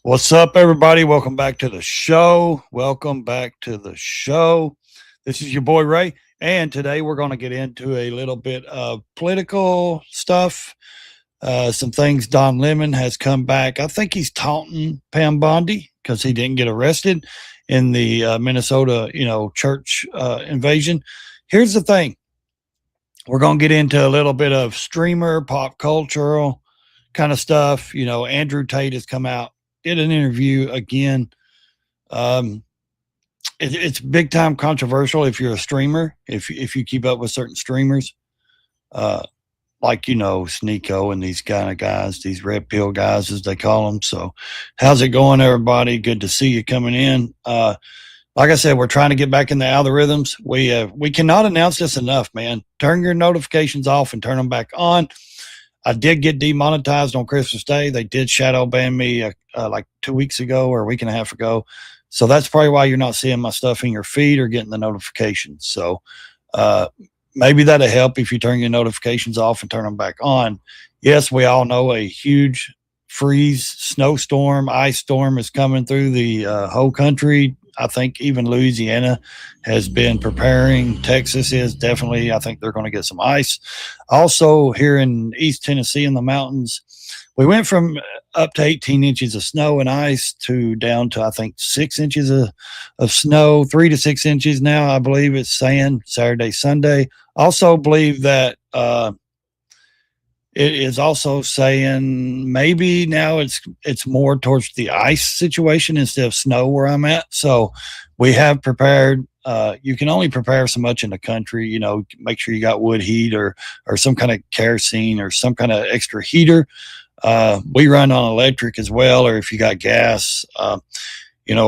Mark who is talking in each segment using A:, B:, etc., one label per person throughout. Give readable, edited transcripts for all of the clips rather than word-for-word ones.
A: What's up, everybody? Welcome back to the show. Welcome back to the show. This is your boy Ray, and today we're going to get into a little bit of political stuff. Some things Don Lemon has come back. I think he's taunting Pam Bondi because he didn't get arrested in the Minnesota, church invasion. Here's the thing: we're going to get into a little bit of streamer, pop cultural kind of stuff. Andrew Tate has come out, did an interview again. Um, it's big time controversial if you're a streamer, if you keep up with certain streamers, uh, like Sneeko and these kind of guys, these red pill guys as they call them. So, how's it going, everybody? Good to see you coming in. Like I said, we're trying to get back in the algorithms. We cannot announce this enough, man. Turn your notifications off and turn them back on. I did get demonetized on Christmas Day. They did shadow ban me like 2 weeks ago or a week and a half ago. So that's probably why you're not seeing my stuff in your feed or getting the notifications. So uh, maybe that'll help if you turn your notifications off and turn them back on. Yes, we all know a huge freeze, snowstorm, ice storm is coming through the whole country. I think even Louisiana has been preparing. Texas is definitely, I think they're going to get some ice. Also, here in East Tennessee in the mountains, we went from up to 18 inches of snow and ice to down to, I think, 6 inches of snow, 3 to 6 inches now, I believe it's saying Saturday, Sunday. Also, believe that it is also saying maybe now it's more towards the ice situation instead of snow where I'm at. So we have prepared. You can only prepare so much in the country. Make sure you got wood heat or some kind of kerosene or some kind of extra heater. We run on electric as well, or if you got gas. Of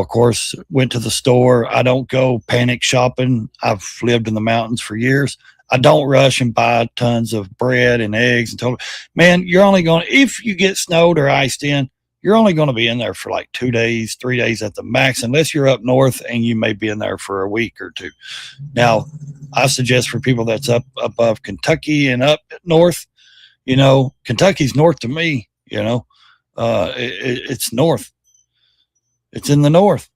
A: course, went to the store. I don't go panic shopping. I've lived in the mountains for years. I don't rush and buy tons of bread and eggs and total. Man, you're only going to, if you get snowed or iced in, you're only going to be in there for like 2 days, 3 days at the max, unless you're up north and you may be in there for a week or two. Now, I suggest for people that's up above Kentucky and up north, Kentucky's north to me, it's north. It's in the north.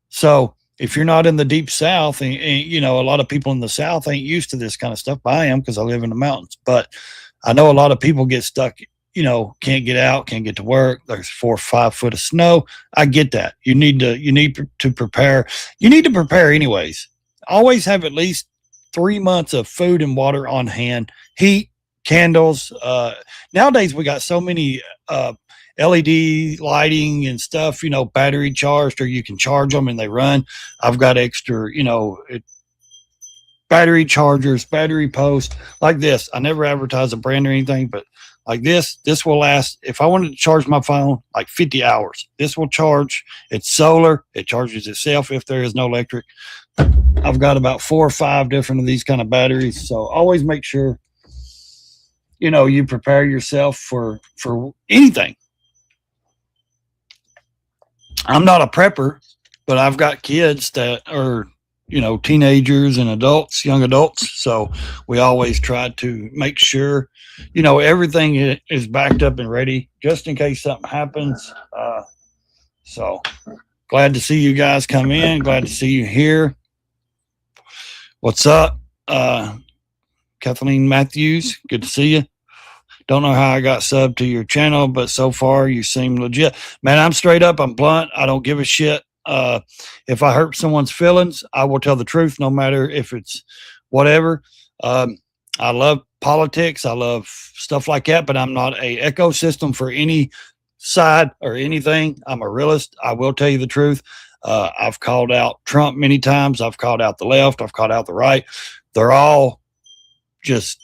A: So if you're not in the deep south, and a lot of people in the south ain't used to this kind of stuff. But I am, because I live in the mountains. But I know a lot of people get stuck, can't get out, can't get to work. There's 4 or 5 foot of snow. I get that. You need to prepare. You need to prepare anyways. Always have at least 3 months of food and water on hand, heat, candles. Nowadays we got so many LED lighting and stuff, battery charged, or you can charge them and they run. I've got extra, battery chargers, battery posts like this. I never advertise a brand or anything, but like this will last. If I wanted to charge my phone, like 50 hours, this will charge. It's solar. It charges itself if there is no electric. I've got about 4 or 5 different of these kind of batteries. So always make sure, you prepare yourself for anything. I'm not a prepper, but I've got kids that are, teenagers and adults, young adults. So we always try to make sure, everything is backed up and ready just in case something happens. So glad to see you guys come in. Glad to see you here. What's up? Kathleen Matthews, good to see you. Don't know how I got subbed to your channel, but so far you seem legit. Man, I'm straight up. I'm blunt. I don't give a shit. If I hurt someone's feelings, I will tell the truth, no matter if it's whatever. I love politics. I love stuff like that, but I'm not a ecosystem for any side or anything. I'm a realist. I will tell you the truth. I've called out Trump many times. I've called out the left. I've called out the right. They're all just,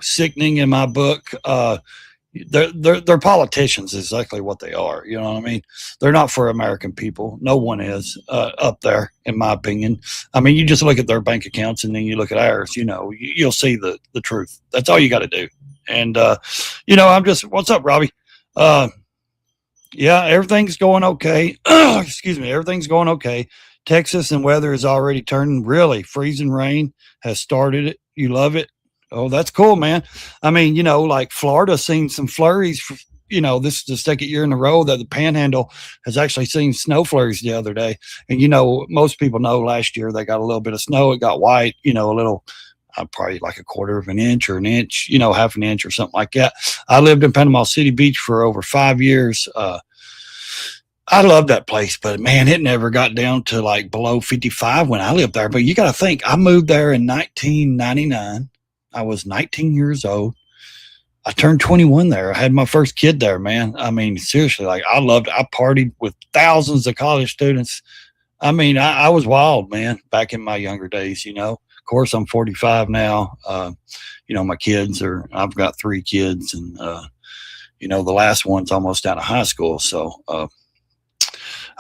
A: sickening in my book. They're politicians, exactly what they are. You know what I mean? They're not for American people. No one is up there, in my opinion. I mean, you just look at their bank accounts and then you look at ours. You'll see the truth. That's all you got to do. And I'm just. What's up, Robbie? Yeah, everything's going okay. Excuse me. Everything's going okay. Texas and weather is already turning. Really, freezing rain has started it. You love it. Oh, that's cool, man. I mean, like Florida's seen some flurries, this is the second year in a row that the Panhandle has actually seen snow flurries the other day. And, most people know last year they got a little bit of snow. It got white, a little, probably like a quarter of an inch or an inch, half an inch or something like that. I lived in Panama City Beach for over 5 years. I love that place, but man, it never got down to like below 55 when I lived there. But you got to think, I moved there in 1999. I was 19 years old. I turned 21 there. I had my first kid there, man. I mean, seriously, like I loved it. I partied with thousands of college students. I mean, I was wild, man, back in my younger days, Of course, I'm 45 now. My I've got 3 kids, and, the last one's almost out of high school. So,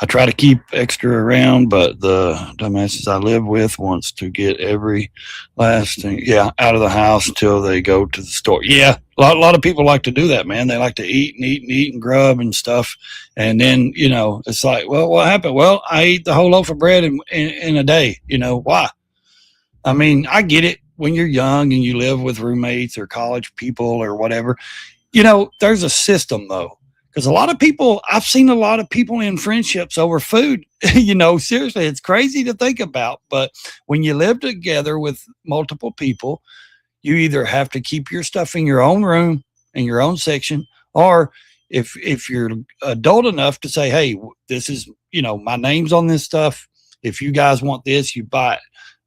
A: I try to keep extra around, but the dumbasses I live with wants to get every last thing, out of the house until they go to the store. Yeah, a lot of people like to do that, man. They like to eat and eat and eat and grub and stuff. And then, it's like, well, what happened? Well, I eat the whole loaf of bread in a day. Why? I mean, I get it when you're young and you live with roommates or college people or whatever. There's a system, though. Because I've seen a lot of people in friendships over food. Seriously, it's crazy to think about. But when you live together with multiple people, you either have to keep your stuff in your own room, in your own section, or if you're adult enough to say, hey, this is, my name's on this stuff. If you guys want this, you buy it.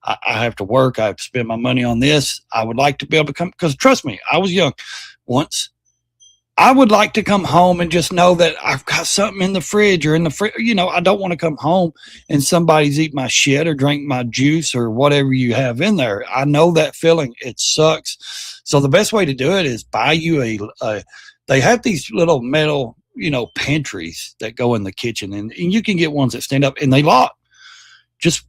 A: I have to work. I have to spend my money on this. I would like to be able to come, because trust me, I was young once. I would like to come home and just know that I've got something in the fridge or in the fridge. I don't want to come home and somebody's eat my shit or drink my juice or whatever you have in there. I know that feeling. It sucks. So the best way to do it is buy you they have these little metal, pantries that go in the kitchen, and you can get ones that stand up and they lock. Just,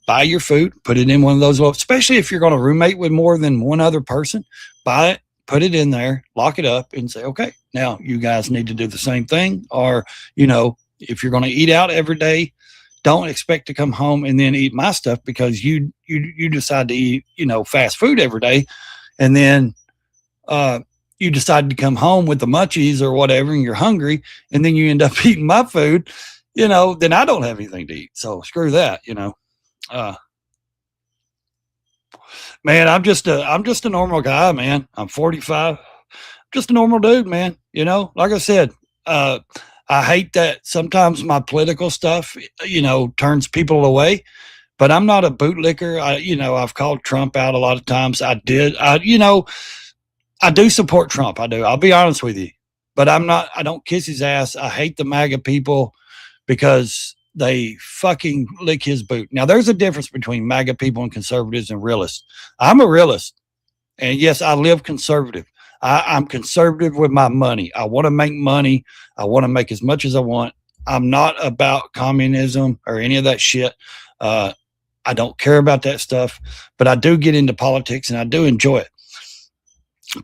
A: buy your food, put it in one of those, especially if you're going to roommate with more than one other person, buy it. Put it in there, lock it up, and say, okay, now you guys need to do the same thing. Or, if you're going to eat out every day, don't expect to come home and then eat my stuff because you decide to eat, fast food every day. And then you decide to come home with the munchies or whatever, and you're hungry, and then you end up eating my food, then I don't have anything to eat. So screw that, man, I'm just a normal guy, man. I'm 45. Just a normal dude, man. Like I said, I hate that sometimes my political stuff, turns people away, but I'm not a bootlicker. I've called Trump out a lot of times. I do support Trump. I do. I'll be honest with you, but I don't kiss his ass. I hate the MAGA people because they fucking lick his boot. Now, there's a difference between MAGA people and conservatives and realists. I'm a realist. And yes, I live conservative. I'm conservative with my money. I want to make money. I want to make as much as I want. I'm not about communism or any of that shit. I don't care about that stuff, but I do get into politics and I do enjoy it.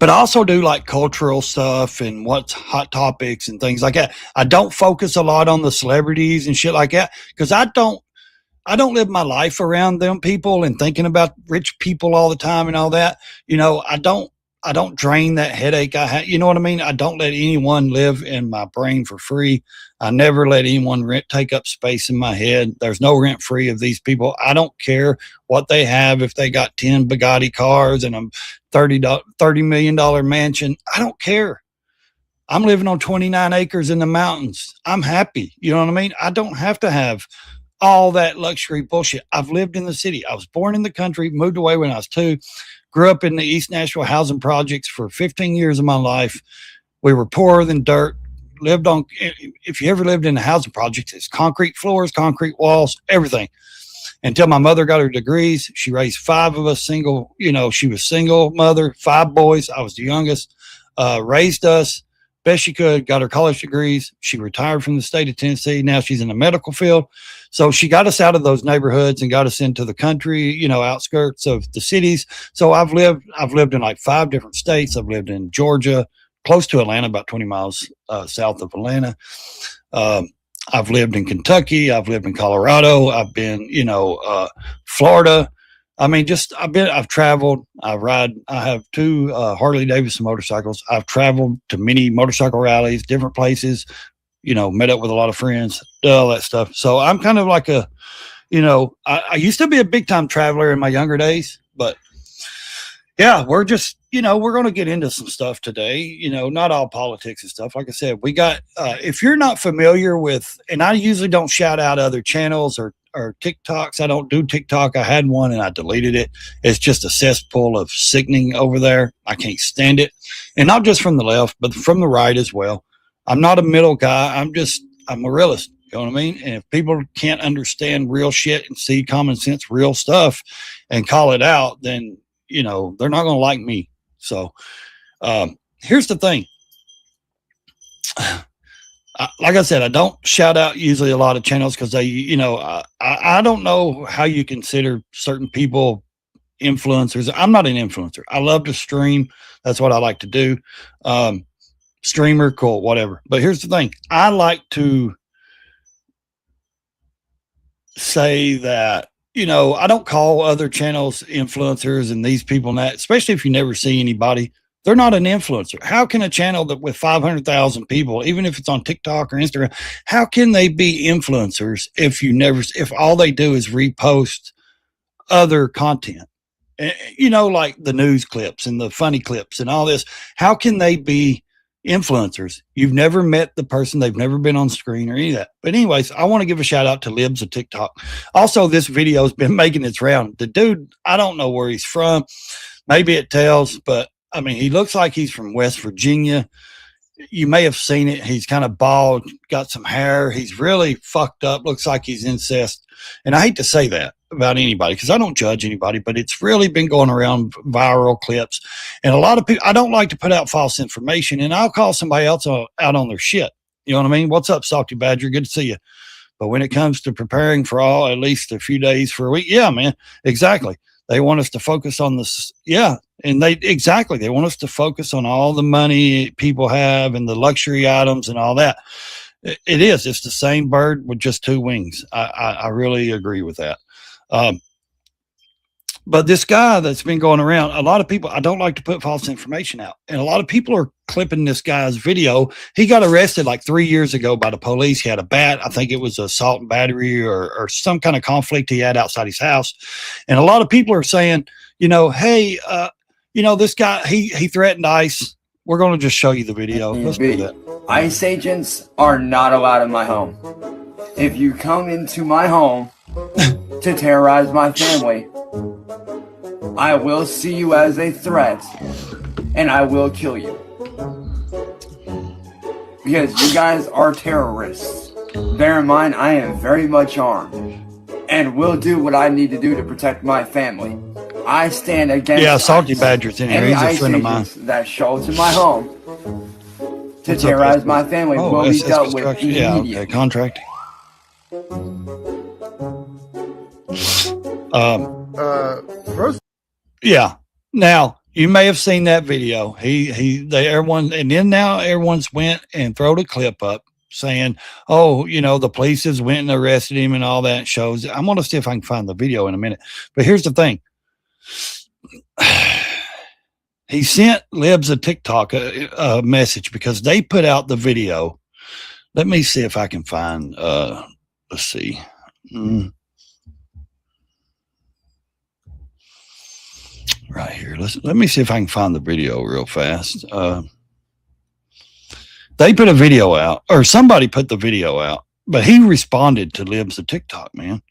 A: But I also do like cultural stuff and what's hot topics and things like that. I don't focus a lot on the celebrities and shit like that because I don't live my life around them people and thinking about rich people all the time and all that. I don't drain that headache I have. You know what I mean? I don't let anyone live in my brain for free. I never let anyone take up space in my head. There's no rent free of these people. I don't care what they have. If they got 10 Bugatti cars and a $30 million mansion, I don't care. I'm living on 29 acres in the mountains. I'm happy. You know what I mean? I don't have to have all that luxury bullshit. I've lived in the city. I was born in the country, moved away when I was 2, grew up in the East Nashville housing projects for 15 years of my life. We were poorer than dirt. If you ever lived in the housing projects, it's concrete floors, concrete walls, everything. Until my mother got her degrees, she raised 5 of us single. She was single mother, 5 boys. I was the youngest. Raised us best she could, got her college degrees. She retired from the state of Tennessee. Now she's in the medical field. So she got us out of those neighborhoods and got us into the country, outskirts of the cities. So I've lived in like 5 different states. I've lived in Georgia, close to Atlanta, about 20 miles south of Atlanta. I've lived in Kentucky. I've lived in Colorado. I've been, Florida. I mean, just I've traveled, I have two Harley Davidson motorcycles. I've traveled to many motorcycle rallies, different places, met up with a lot of friends, all that stuff. So I'm kind of like I used to be a big time traveler in my younger days, but yeah, we're just, we're going to get into some stuff today, not all politics and stuff. Like I said, we got, if you're not familiar with, and I usually don't shout out other channels or TikToks. I don't do TikTok. I had one and I deleted it. It's just a cesspool of sickening over there. I can't stand it. And not just from the left, but from the right as well. I'm not a middle guy. I'm a realist. You know what I mean? And if people can't understand real shit and see common sense, real stuff and call it out, then, they're not going to like me. So here's the thing. Like I said, I don't shout out usually a lot of channels because I don't know how you consider certain people influencers. I'm not an influencer. I love to stream. That's what I like to do. Streamer, cool, whatever. But here's the thing. I like to say that, I don't call other channels influencers and these people and that, especially if you never see anybody. They're not an influencer. How can a channel that with 500,000 people, even if it's on TikTok or Instagram, how can they be influencers if all they do is repost other content? Like the news clips and the funny clips and all this. How can they be influencers? You've never met the person. They've never been on screen or any of that. But anyways, I want to give a shout out to Libs of TikTok. Also, this video has been making its round. The dude, I don't know where he's from. Maybe it tells, but I mean, he looks like he's from West Virginia. You may have seen it. He's kind of bald, got some hair. He's really fucked up. Looks like he's incest. And I hate to say that about anybody because I don't judge anybody, but it's really been going around viral clips. And a lot of people, I don't like to put out false information, and I'll call somebody else out on their shit. You know what I mean? What's up, Salty Badger? Good to see you. But when it comes to preparing for at least a few days for a week, yeah, man, exactly. They want us to focus on this. Yeah. And they want us to focus on all the money people have and the luxury items and all that. It's the same bird with just two wings. I really agree with that. But this guy that's been going around, a lot of people, I don't like to put false information out. And a lot of people are clipping this guy's video. He got arrested like 3 years ago by the police. He had a bat. I think it was assault and battery or some kind of conflict he had outside his house. And a lot of people are saying, hey, this guy, he threatened ICE. We're going to just show you the video. Let's do that.
B: ICE agents are not allowed in my home. If you come into my home to terrorize my family, I will see you as a threat and I will kill you. Because you guys are terrorists. Bear in mind, I am very much armed and will do what I need to do to protect my family. I stand against
A: Salty Badger's in here. He's a friend of mine.
B: That show up in my home to terrorize my family will be dealt with immediately.
A: Yeah, okay, contracting. Yeah. Now you may have seen that video. Everyone's went and throwed a clip up saying, "Oh, the police has went and arrested him and all that." Shows. I'm gonna see if I can find the video in a minute. But here's the thing. He sent Libs a TikTok a message because they put out the video. Let me see if I can find. Let's see. Right here. Let me see if I can find the video real fast. They put a video out, or somebody put the video out, but he responded to Libs of TikTok, man.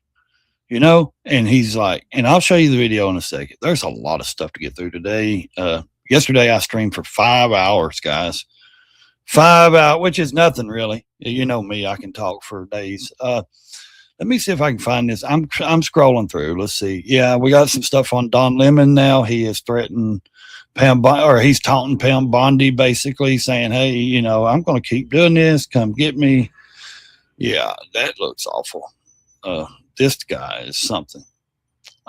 A: And he's like, and I'll show you the video in a second. There's a lot of stuff to get through today. Yesterday I streamed for 5 hours, guys. 5 hours, which is nothing really. You know me, I can talk for days. Let me see if I can find this. I'm scrolling through. Let's see. Yeah, we got some stuff on Don Lemon now. He is threatening Pam, or he's taunting Pam Bondi, basically saying, "Hey, I'm going to keep doing this. Come get me." Yeah, that looks awful. This guy is something.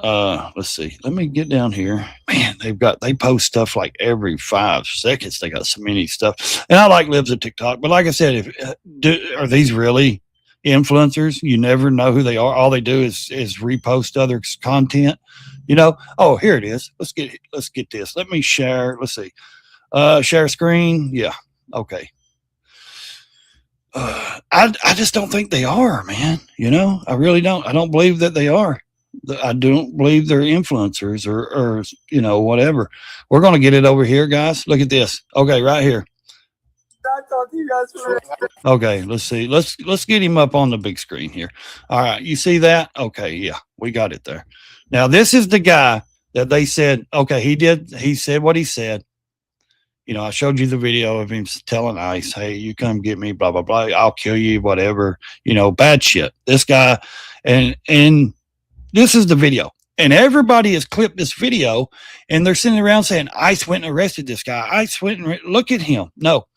A: Let's see. Let me get down here. Man, they post stuff like every 5 seconds. They got so many stuff. And I like Libs of TikTok, but like I said, are these really influencers? You never know who they are. All they do is repost other content. You know, oh, here it is. Let's get this. Let me share. Let's see. Share screen. Yeah. Okay. I just don't think they are, man. You know, I really don't. I don't believe that they are. I don't believe they're influencers or you know, whatever. We're going to get it over here, guys. Look at this. Okay, right here. Okay, let's see. Let's get him up on the big screen here. All right, you see that? Okay, yeah, we got it there. Now, this is the guy that they said, okay, he said what he said. You know, I showed you the video of him telling ICE, hey, you come get me, blah, blah, blah. I'll kill you, whatever, you know, bad shit. This guy, and this is the video. And everybody has clipped this video and they're sitting around saying, ICE went and arrested this guy. ICE went and look at him. No,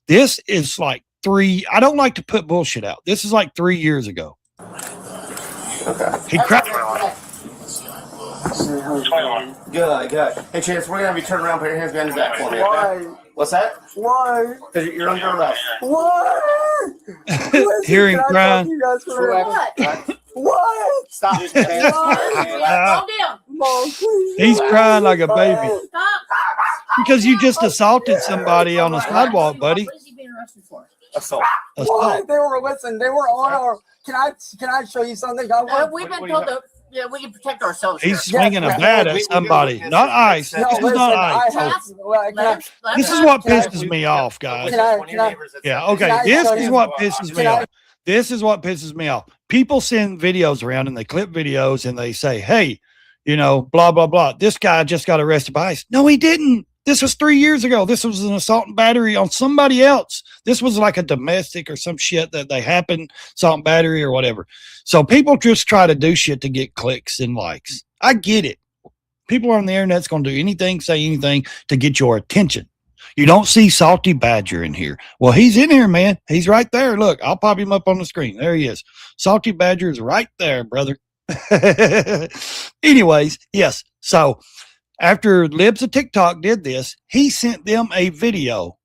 A: this is like I don't like to put bullshit out. This is like 3 years ago.
C: Okay.
A: He cried.
C: Good. Hey, Chance, we're going to have you turn around, put your hands behind your back for me, okay?
D: Why?
C: What's that?
D: Why?
C: Because you're under arrest.
D: Why?
A: Hearing crying.
D: What?
C: Stop.
E: Calm down.
D: Mom, please.
A: He's crying like a baby
E: Stop.
A: because you just assaulted somebody on the sidewalk, buddy.
E: What is he being arrested for?
C: Assault.
D: Why?
A: Assault.
D: They were, listen, they were on our, can I show you something?
E: We've been told that we can protect ourselves.
A: He's
E: here.
A: swinging a bat at somebody, not ICE.
D: No,
A: This is
D: listen,
A: not
D: I
A: ICE.
D: have,
A: This is what
D: Can I-
A: pisses me off, guys.
D: Can I-
A: Yeah, okay.
D: Can I
A: This
D: show
A: is
D: you-
A: what pisses me
D: Can I-
A: off. This is what pisses me off. People send videos around and they clip videos and they say, hey, you know, blah, blah, blah. This guy just got arrested by ICE. No, he didn't. This was 3 years ago. This was an assault and battery on somebody else. This was like a domestic or some shit that they happened, assault and battery or whatever. So people just try to do shit to get clicks and likes. I get it. People on the internet's going to do anything, say anything to get your attention. You don't see Salty Badger in here. Well, he's in here, man. He's right there. Look, I'll pop him up on the screen. There he is. Salty Badger is right there, brother. Anyways, yes. So after Libs of TikTok did this, he sent them a video.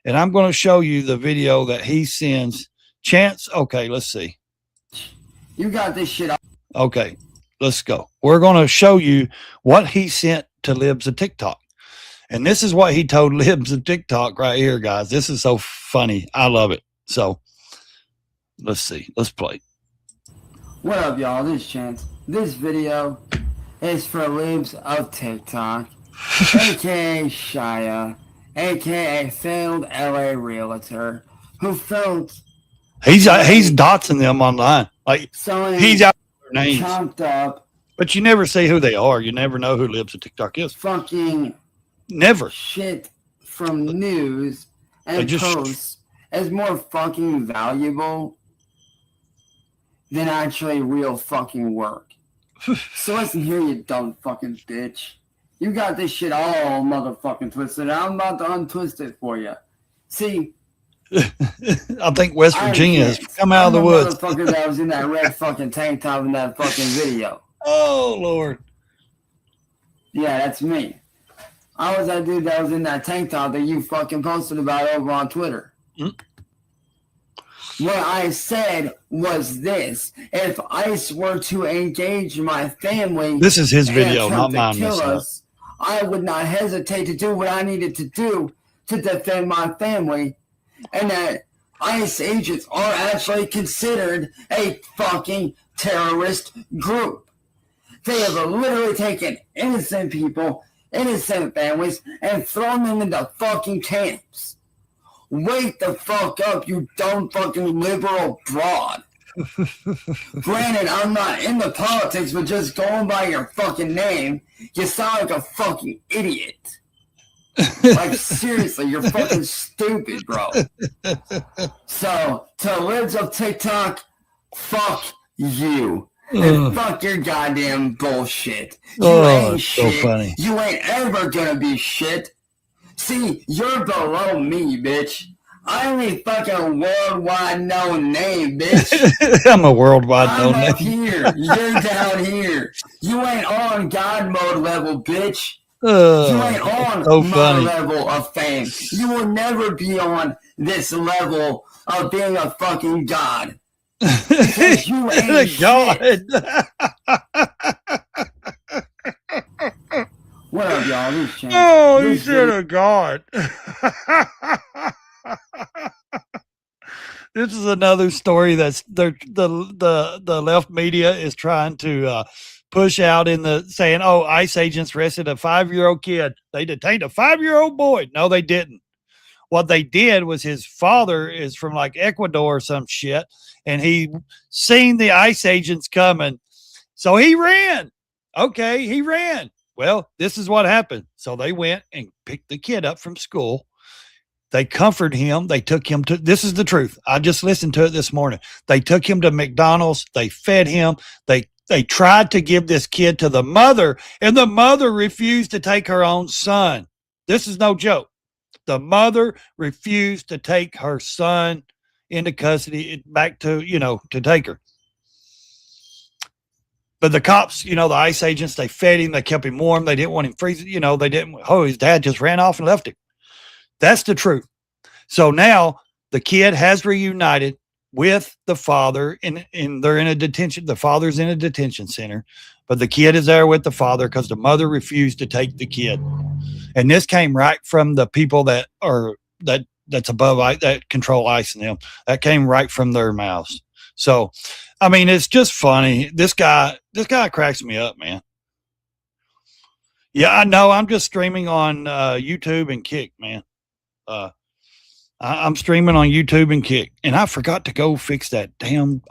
A: And I'm going to show you the video that he sends. Chance, okay, let's see.
B: You got this shit.
A: Okay, let's go. We're going to show you what he sent to Libs of TikTok. And this is what he told Libs of TikTok right here, guys. This is so funny. I love it. So let's see. Let's play.
B: What up, y'all? This is Chance. This video is for Libs of TikTok, aka Shia, aka failed LA realtor, who filmed
A: He's dotsing them online. Like
B: selling
A: he's out their names,
B: chopped up
A: but you never see who they are. You never know who Libs of TikTok is.
B: fucking
A: Never.
B: shit from news
A: They
B: and
A: just-
B: posts is more fucking valuable than actually real fucking work. So listen here, you dumb fucking bitch. You got this shit all motherfucking twisted. I'm about to untwist it for you. See,
A: I think West
B: I
A: Virginia has
B: can't.
A: come out of the
B: I'm
A: woods.
B: Motherfucker that was in that red fucking tank top in that fucking video.
A: Oh Lord.
B: Yeah, that's me. I was that dude that was in that tank top that you fucking posted about over on Twitter.
A: Mm.
B: What I said was this: if ICE were to engage my family,
A: This is his
B: and
A: video, not
B: attempt to
A: mine.
B: kill
A: This
B: us, I would not hesitate to do what I needed to do to defend my family, and that ICE agents are actually considered a fucking terrorist group. They have literally taken innocent people, innocent families, and thrown them into fucking camps. Wake the fuck up, you dumb fucking liberal broad. Granted, I'm not in the politics, but just going by your fucking name, you sound like a fucking idiot. Like, seriously, you're fucking stupid, bro. So, to Libs of TikTok, fuck you. And fuck your goddamn bullshit. You
A: Oh,
B: ain't
A: it's so
B: shit.
A: funny.
B: You ain't ever gonna be shit. See, you're below me, bitch. I'm a fucking worldwide known name, bitch.
A: I'm a worldwide
B: I'm
A: known
B: up
A: name.
B: here. You're down here. You ain't on God mode level, bitch. You ain't on
A: so
B: my
A: funny.
B: level of fame. You will never be on this level of being a fucking god. Because you ain't shit.
A: God.
B: What up, y'all? This is Chance.
A: Oh, you
B: This
A: should have gone. This is another story that's the left media is trying to push out in the saying, oh, ICE agents arrested a 5-year-old kid. They detained a 5-year-old boy. No, they didn't. What they did was his father is from like Ecuador or some shit, and he seen the ICE agents coming. So he ran. Okay, he ran. Well, this is what happened. So they went and picked the kid up from school. They comforted him. They took him to, this is the truth. I just listened to it this morning. They took him to McDonald's. They fed him. They tried to give this kid to the mother, and the mother refused to take her own son. This is no joke. The mother refused to take her son into custody back to, to take her. But the cops, the ICE agents, they fed him. They kept him warm. They didn't want him freezing. They didn't. Oh, his dad just ran off and left him. That's the truth. So now the kid has reunited with the father, and they're in a detention. The father's in a detention center, but the kid is there with the father because the mother refused to take the kid. And this came right from the people that's above ICE, that control ICE and them. That came right from their mouths. So, I mean, it's just funny. This guy cracks me up, man. Yeah, I know. I'm just streaming on YouTube and Kick, man. I'm streaming on YouTube and Kick, and I forgot to go fix that damn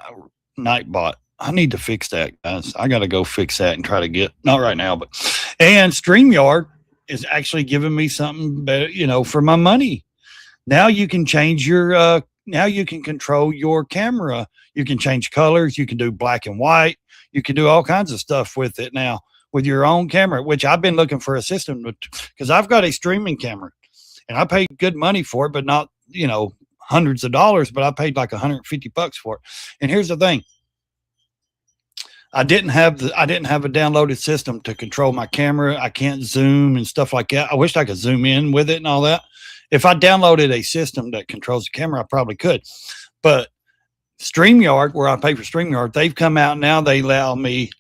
A: Nightbot. I need to fix that, guys. I got to go fix that and try to get, not right now, but, and StreamYard is actually giving me something better, for my money. Now you can change your, now you can control your camera. You can change colors. You can do black and white. You can do all kinds of stuff with it now with your own camera, which I've been looking for a system because I've got a streaming camera. And I paid good money for it, but not, hundreds of dollars, but I paid like $150 for it. And here's the thing. I didn't have a downloaded system to control my camera. I can't zoom and stuff like that. I wish I could zoom in with it and all that. If I downloaded a system that controls the camera, I probably could. But StreamYard, where I pay for StreamYard, they've come out now. They allow me,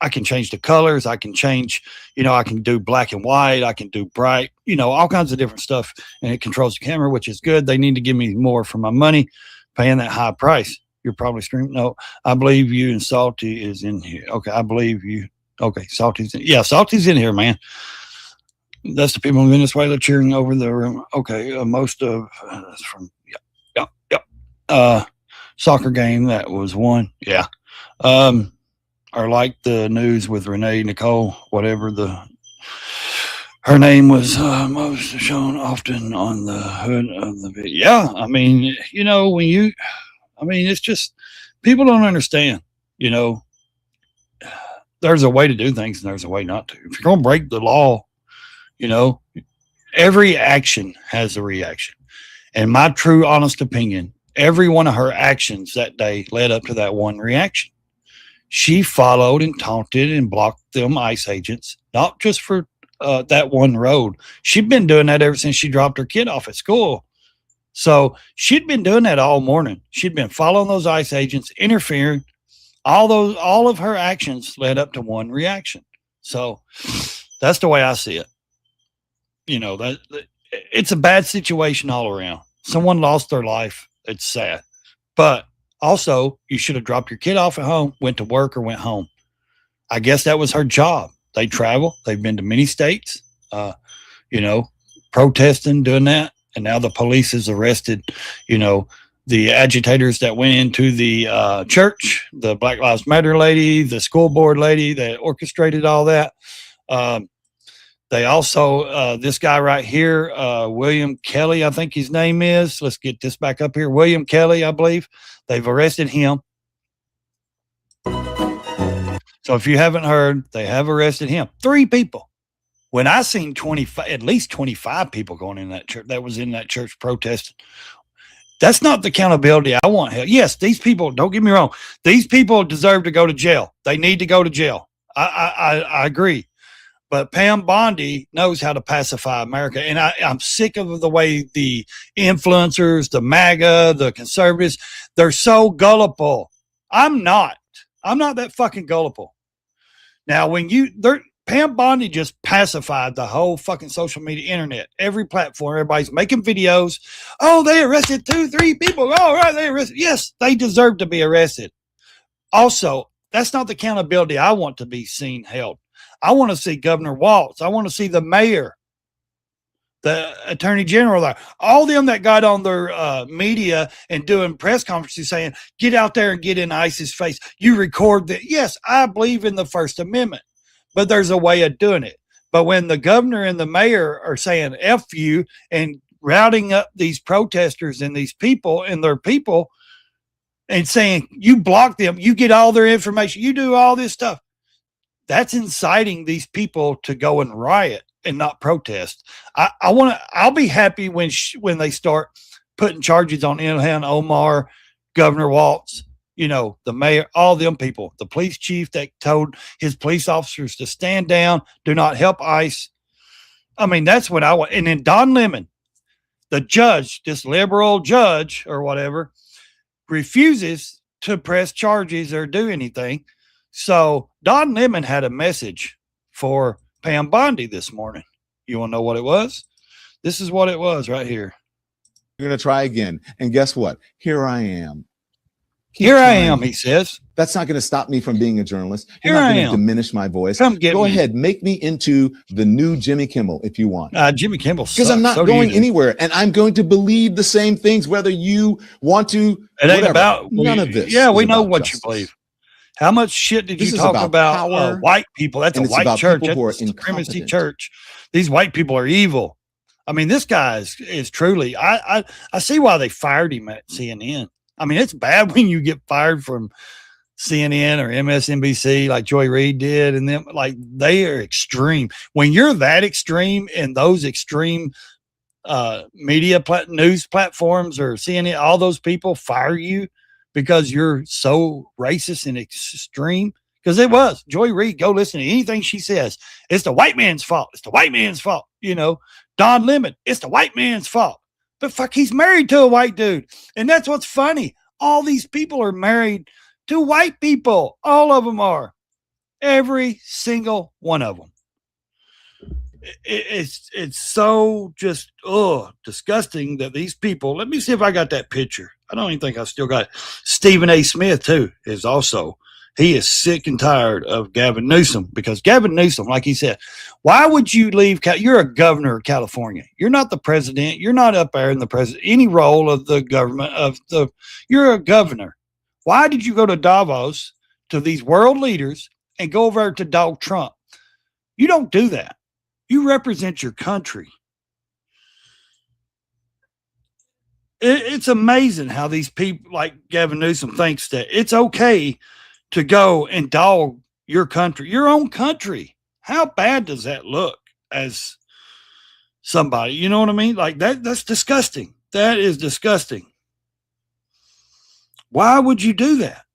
A: I can change the colors. I can change, I can do black and white. I can do bright, all kinds of different stuff. And it controls the camera, which is good. They need to give me more for my money, paying that high price. You're probably streaming. No, I believe you and Salty is in here. Okay, I believe you. Okay, Salty's in. Yeah, Salty's in here, man. That's the people in Venezuela cheering over the room. Okay, most of that's from, soccer game that was won. Yeah. Or like the news with Renee Nicole, whatever her name was most shown often on the hood of the video. Yeah, I mean, it's just people don't understand, there's a way to do things and there's a way not to. If you're going to break the law, every action has a reaction. And my true honest opinion, every one of her actions that day led up to that one reaction. She followed and taunted and blocked them ICE agents, not just for that one road. She'd been doing that ever since she dropped her kid off at school. So she'd been doing that all morning. She'd been following those ICE agents, interfering. All of her actions led up to one reaction. So that's the way I see it. That it's a bad situation all around. Someone lost their life. It's sad, but also, you should have dropped your kid off at home, went to work, or went home. I guess that was her job. They travel. They've been to many states, protesting, doing that. And now the police has arrested, the agitators that went into the church, the Black Lives Matter lady, the school board lady that orchestrated all that. They also, this guy right here, William Kelly, I think his name is. Let's get this back up here. William Kelly, I believe. They've arrested him. So if you haven't heard, they have arrested him. 3 people. When I seen at least 25 people going in that church, that was in that church protesting. That's not the accountability I want. Yes, these people, don't get me wrong. These people deserve to go to jail. They need to go to jail. I agree. But Pam Bondi knows how to pacify America. And I'm sick of the way the influencers, the MAGA, the conservatives, they're so gullible. I'm not that fucking gullible. Now, when Pam Pam Bondi just pacified the whole fucking social media internet, every platform. Everybody's making videos. Oh, they arrested 2-3 people. All right, they arrested. Yes, they deserve to be arrested. Also, that's not the accountability I want to be seen held. I want to see Governor Walz. I want to see the mayor, the attorney general, all them that got on their media and doing press conferences saying, get out there and get in ISIS face. You record that. Yes, I believe in the First Amendment, but there's a way of doing it. But when the governor and the mayor are saying F you and routing up these protesters and these people and their people and saying you block them, you get all their information, you do all this stuff, that's inciting these people to go and riot and not protest. I'll be happy when they start putting charges on Ilhan Omar, Governor Walz, the mayor, all them people, the police chief that told his police officers to stand down, do not help ICE. I mean, that's what I want. And then Don Lemon, the judge, this liberal judge or whatever, refuses to press charges or do anything. So Don Lemon had a message for Pam Bondi this morning. You want to know what it was? This is what it was right here.
F: You're going to try again. And guess what? Here I am.
A: Here I am, he says.
F: That's not going to stop me from being a journalist. You're
A: Here
F: not
A: I
F: going
A: am.
F: to diminish my voice.
A: Come get
F: Go
A: me.
F: ahead. Make me into the new Jimmy Kimmel if you want.
A: Jimmy Kimmel
F: Because I'm not
A: So do you
F: going
A: do.
F: anywhere. And I'm going to believe the same things, whether you want to.
A: It ain't
F: whatever.
A: about
F: None of this.
A: Yeah,
F: is
A: we know
F: about
A: what
F: justice.
A: you believe. How much shit did
F: This
A: you
F: is
A: talk
F: about
A: about
F: power,
A: white people? That's a
F: and it's
A: white
F: about
A: church.
F: people who are
A: That's a supremacy
F: incompetent.
A: church. These white people are evil. I mean, this guy is truly. I see why they fired him at CNN. I mean, it's bad when you get fired from CNN or MSNBC like Joy Reid did, and them like they are extreme. When you're that extreme and those extreme media news platforms or CNN, all those people fire you because you're so racist and extreme. Because it was Joy Reid. Go listen to anything she says. It's the white man's fault. It's the white man's fault. Don Lemon. It's the white man's fault. But fuck, he's married to a white dude. And that's what's funny. All these people are married to white people. All of them are. Every single one of them. It's so just disgusting that these people. Let me see if I got that picture. I don't even think I still got it. Stephen A. Smith too is also. He is sick and tired of Gavin Newsom because Gavin Newsom, like he said, why would you leave? You're a governor of California. You're not the president. You're not up there in the president, any role of the government you're a governor. Why did you go to Davos to these world leaders and go over to Donald Trump? You don't do that. You represent your country. It's amazing how these people like Gavin Newsom thinks that it's okay to go and dog your country, your own country. How bad does that look as somebody? You know what I mean? Like that's disgusting. That is disgusting. Why would you do that?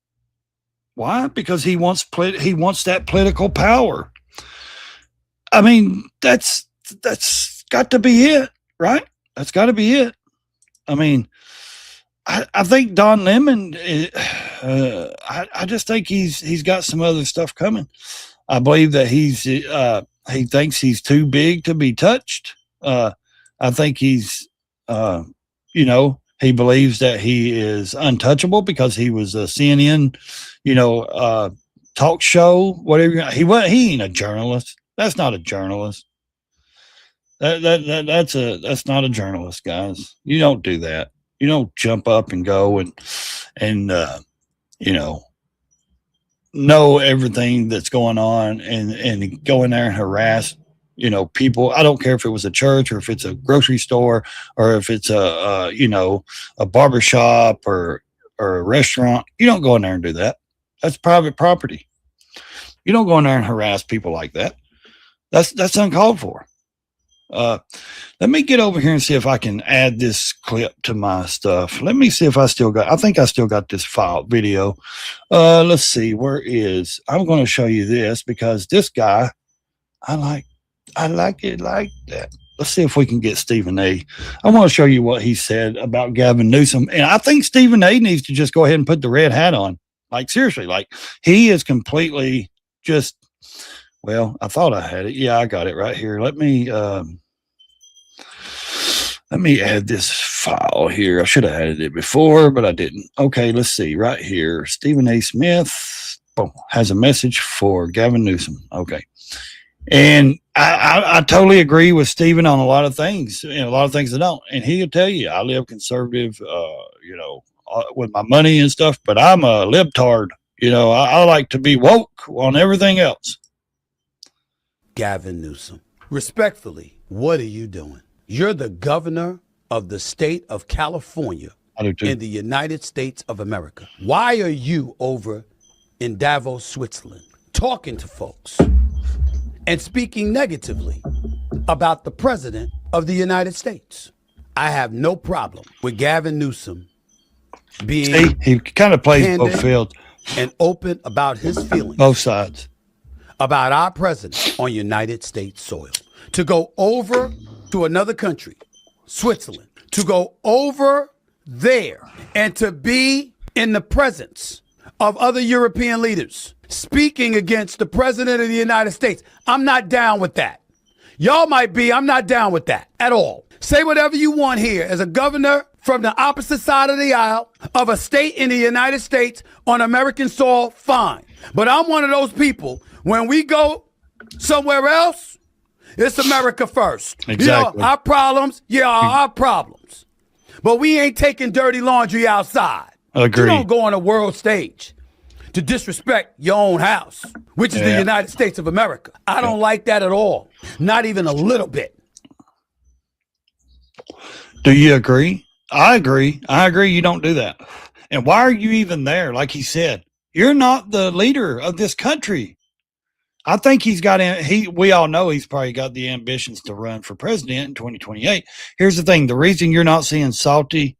A: Why? Because he wants that political power. I mean, that's got to be it, right? That's got to be it. I mean, I think Don Lemon, I just think he's got some other stuff coming. I believe that he thinks he's too big to be touched. I think he's, he believes that he is untouchable because he was a CNN, talk show, whatever. He ain't a journalist. That's not a journalist. That's not a journalist, guys. You don't do that. You don't jump up and go and know everything that's going on and go in there and harass, people. I don't care if it was a church or if it's a grocery store or if it's a barbershop or a restaurant. You don't go in there and do that. That's private property. You don't go in there and harass people like that. That's uncalled for. Let me get over here and see if I can add this clip to my stuff. Let me see if I think I still got this video. Let's see, I'm going to show you this because this guy, I like it like that. Let's see if we can get Stephen A. I want to show you what he said about Gavin Newsom. And I think Stephen A needs to just go ahead and put the red hat on. Like seriously, like he is completely just Well, I thought I had it. Yeah, I got it right here. Let me add this file here. I should have added it before, but I didn't. Okay, let's see. Right here, Stephen A. Smith has a message for Gavin Newsom. Okay. And I totally agree with Stephen on a lot of things, a lot of things I don't. And he'll tell you, I live conservative, with my money and stuff, but I'm a libtard. I like to be woke on everything else.
G: Gavin Newsom, respectfully, what are you doing? You're the governor of the state of California in the United States of America. Why are you over in Davos, Switzerland, talking to folks and speaking negatively about the president of the United States? I have no problem with Gavin Newsom being
A: he kind of plays both fields
G: and open about his feelings,
A: both sides,
G: about our president on United States soil. To go over to another country, Switzerland, to go over there and to be in the presence of other European leaders speaking against the president of the United States. I'm not down with that. Y'all might be. I'm not down with that at all. Say whatever you want here as a governor from the opposite side of the aisle of a state in the United States on American soil, fine. But I'm one of those people, when we go somewhere else, it's America first.
A: Exactly.
G: Our problems, our problems. But we ain't taking dirty laundry outside.
A: Agreed.
G: You don't go on a world stage to disrespect your own house, which is the United States of America. I don't like that at all. Not even a little bit.
A: Do you agree? I agree. You don't do that. And why are you even there? Like he said, you're not the leader of this country. I think we all know he's probably got the ambitions to run for president in 2028. Here's the thing. The reason you're not seeing Salty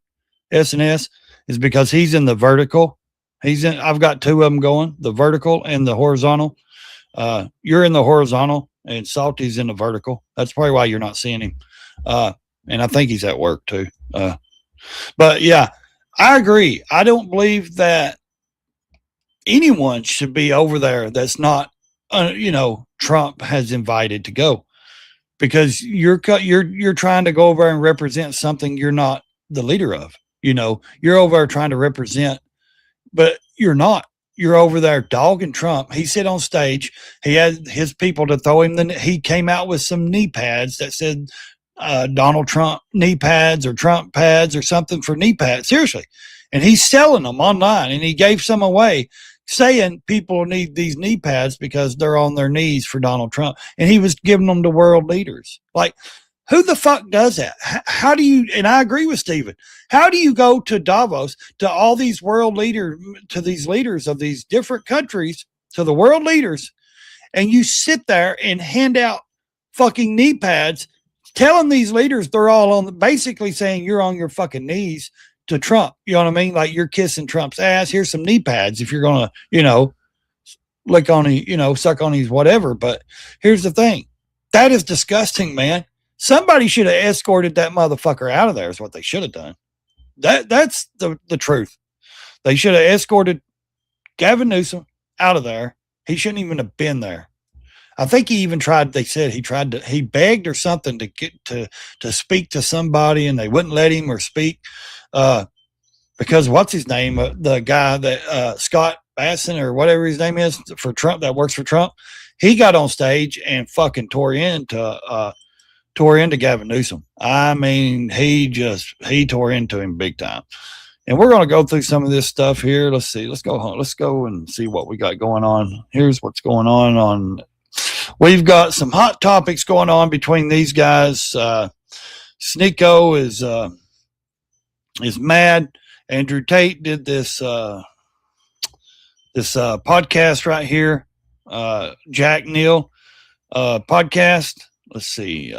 A: SNS is because he's in the vertical. I've got two of them going, the vertical and the horizontal. You're in the horizontal and Salty's in the vertical. That's probably why you're not seeing him. And I think he's at work too. But yeah, I agree. I don't believe that anyone should be over there that's not, Trump has invited to go, because you're trying to go over and represent something you're not the leader of. You're over there trying to represent, but you're not. You're over there dogging Trump. He said on stage, he had his people to throw him. He came out with some knee pads that said Donald Trump knee pads or Trump pads or something for knee pads. Seriously. And he's selling them online, and he gave some away, saying people need these knee pads because they're on their knees for Donald Trump. And he was giving them to world leaders. Like, who the fuck does that? How do you, and I agree with Stephen, how do you go to Davos, to all these to these leaders of these different countries, to the world leaders, and you sit there and hand out fucking knee pads, telling these leaders they're all basically saying you're on your fucking knees to Trump. You know what I mean? Like, you're kissing Trump's ass. Here's some knee pads if you're going to, lick on, suck on his whatever. But here's the thing. That is disgusting, man. Somebody should have escorted that motherfucker out of there is what they should have done. That's the truth. They should have escorted Gavin Newsom out of there. He shouldn't even have been there. I think he even tried, he begged or something to get to speak to somebody, and they wouldn't let him or speak. Because what's his name? The guy that, Scott Basson or whatever his name is for Trump, that works for Trump. He got on stage and fucking tore into Gavin Newsom. I mean, he tore into him big time. And we're going to go through some of this stuff here. Let's see. Let's go home. Let's go and see what we got going on. Here's what's going on. We've got some hot topics going on between these guys. Sneeko is mad. Andrew Tate did this podcast right here. Jack Neal podcast. Let's see.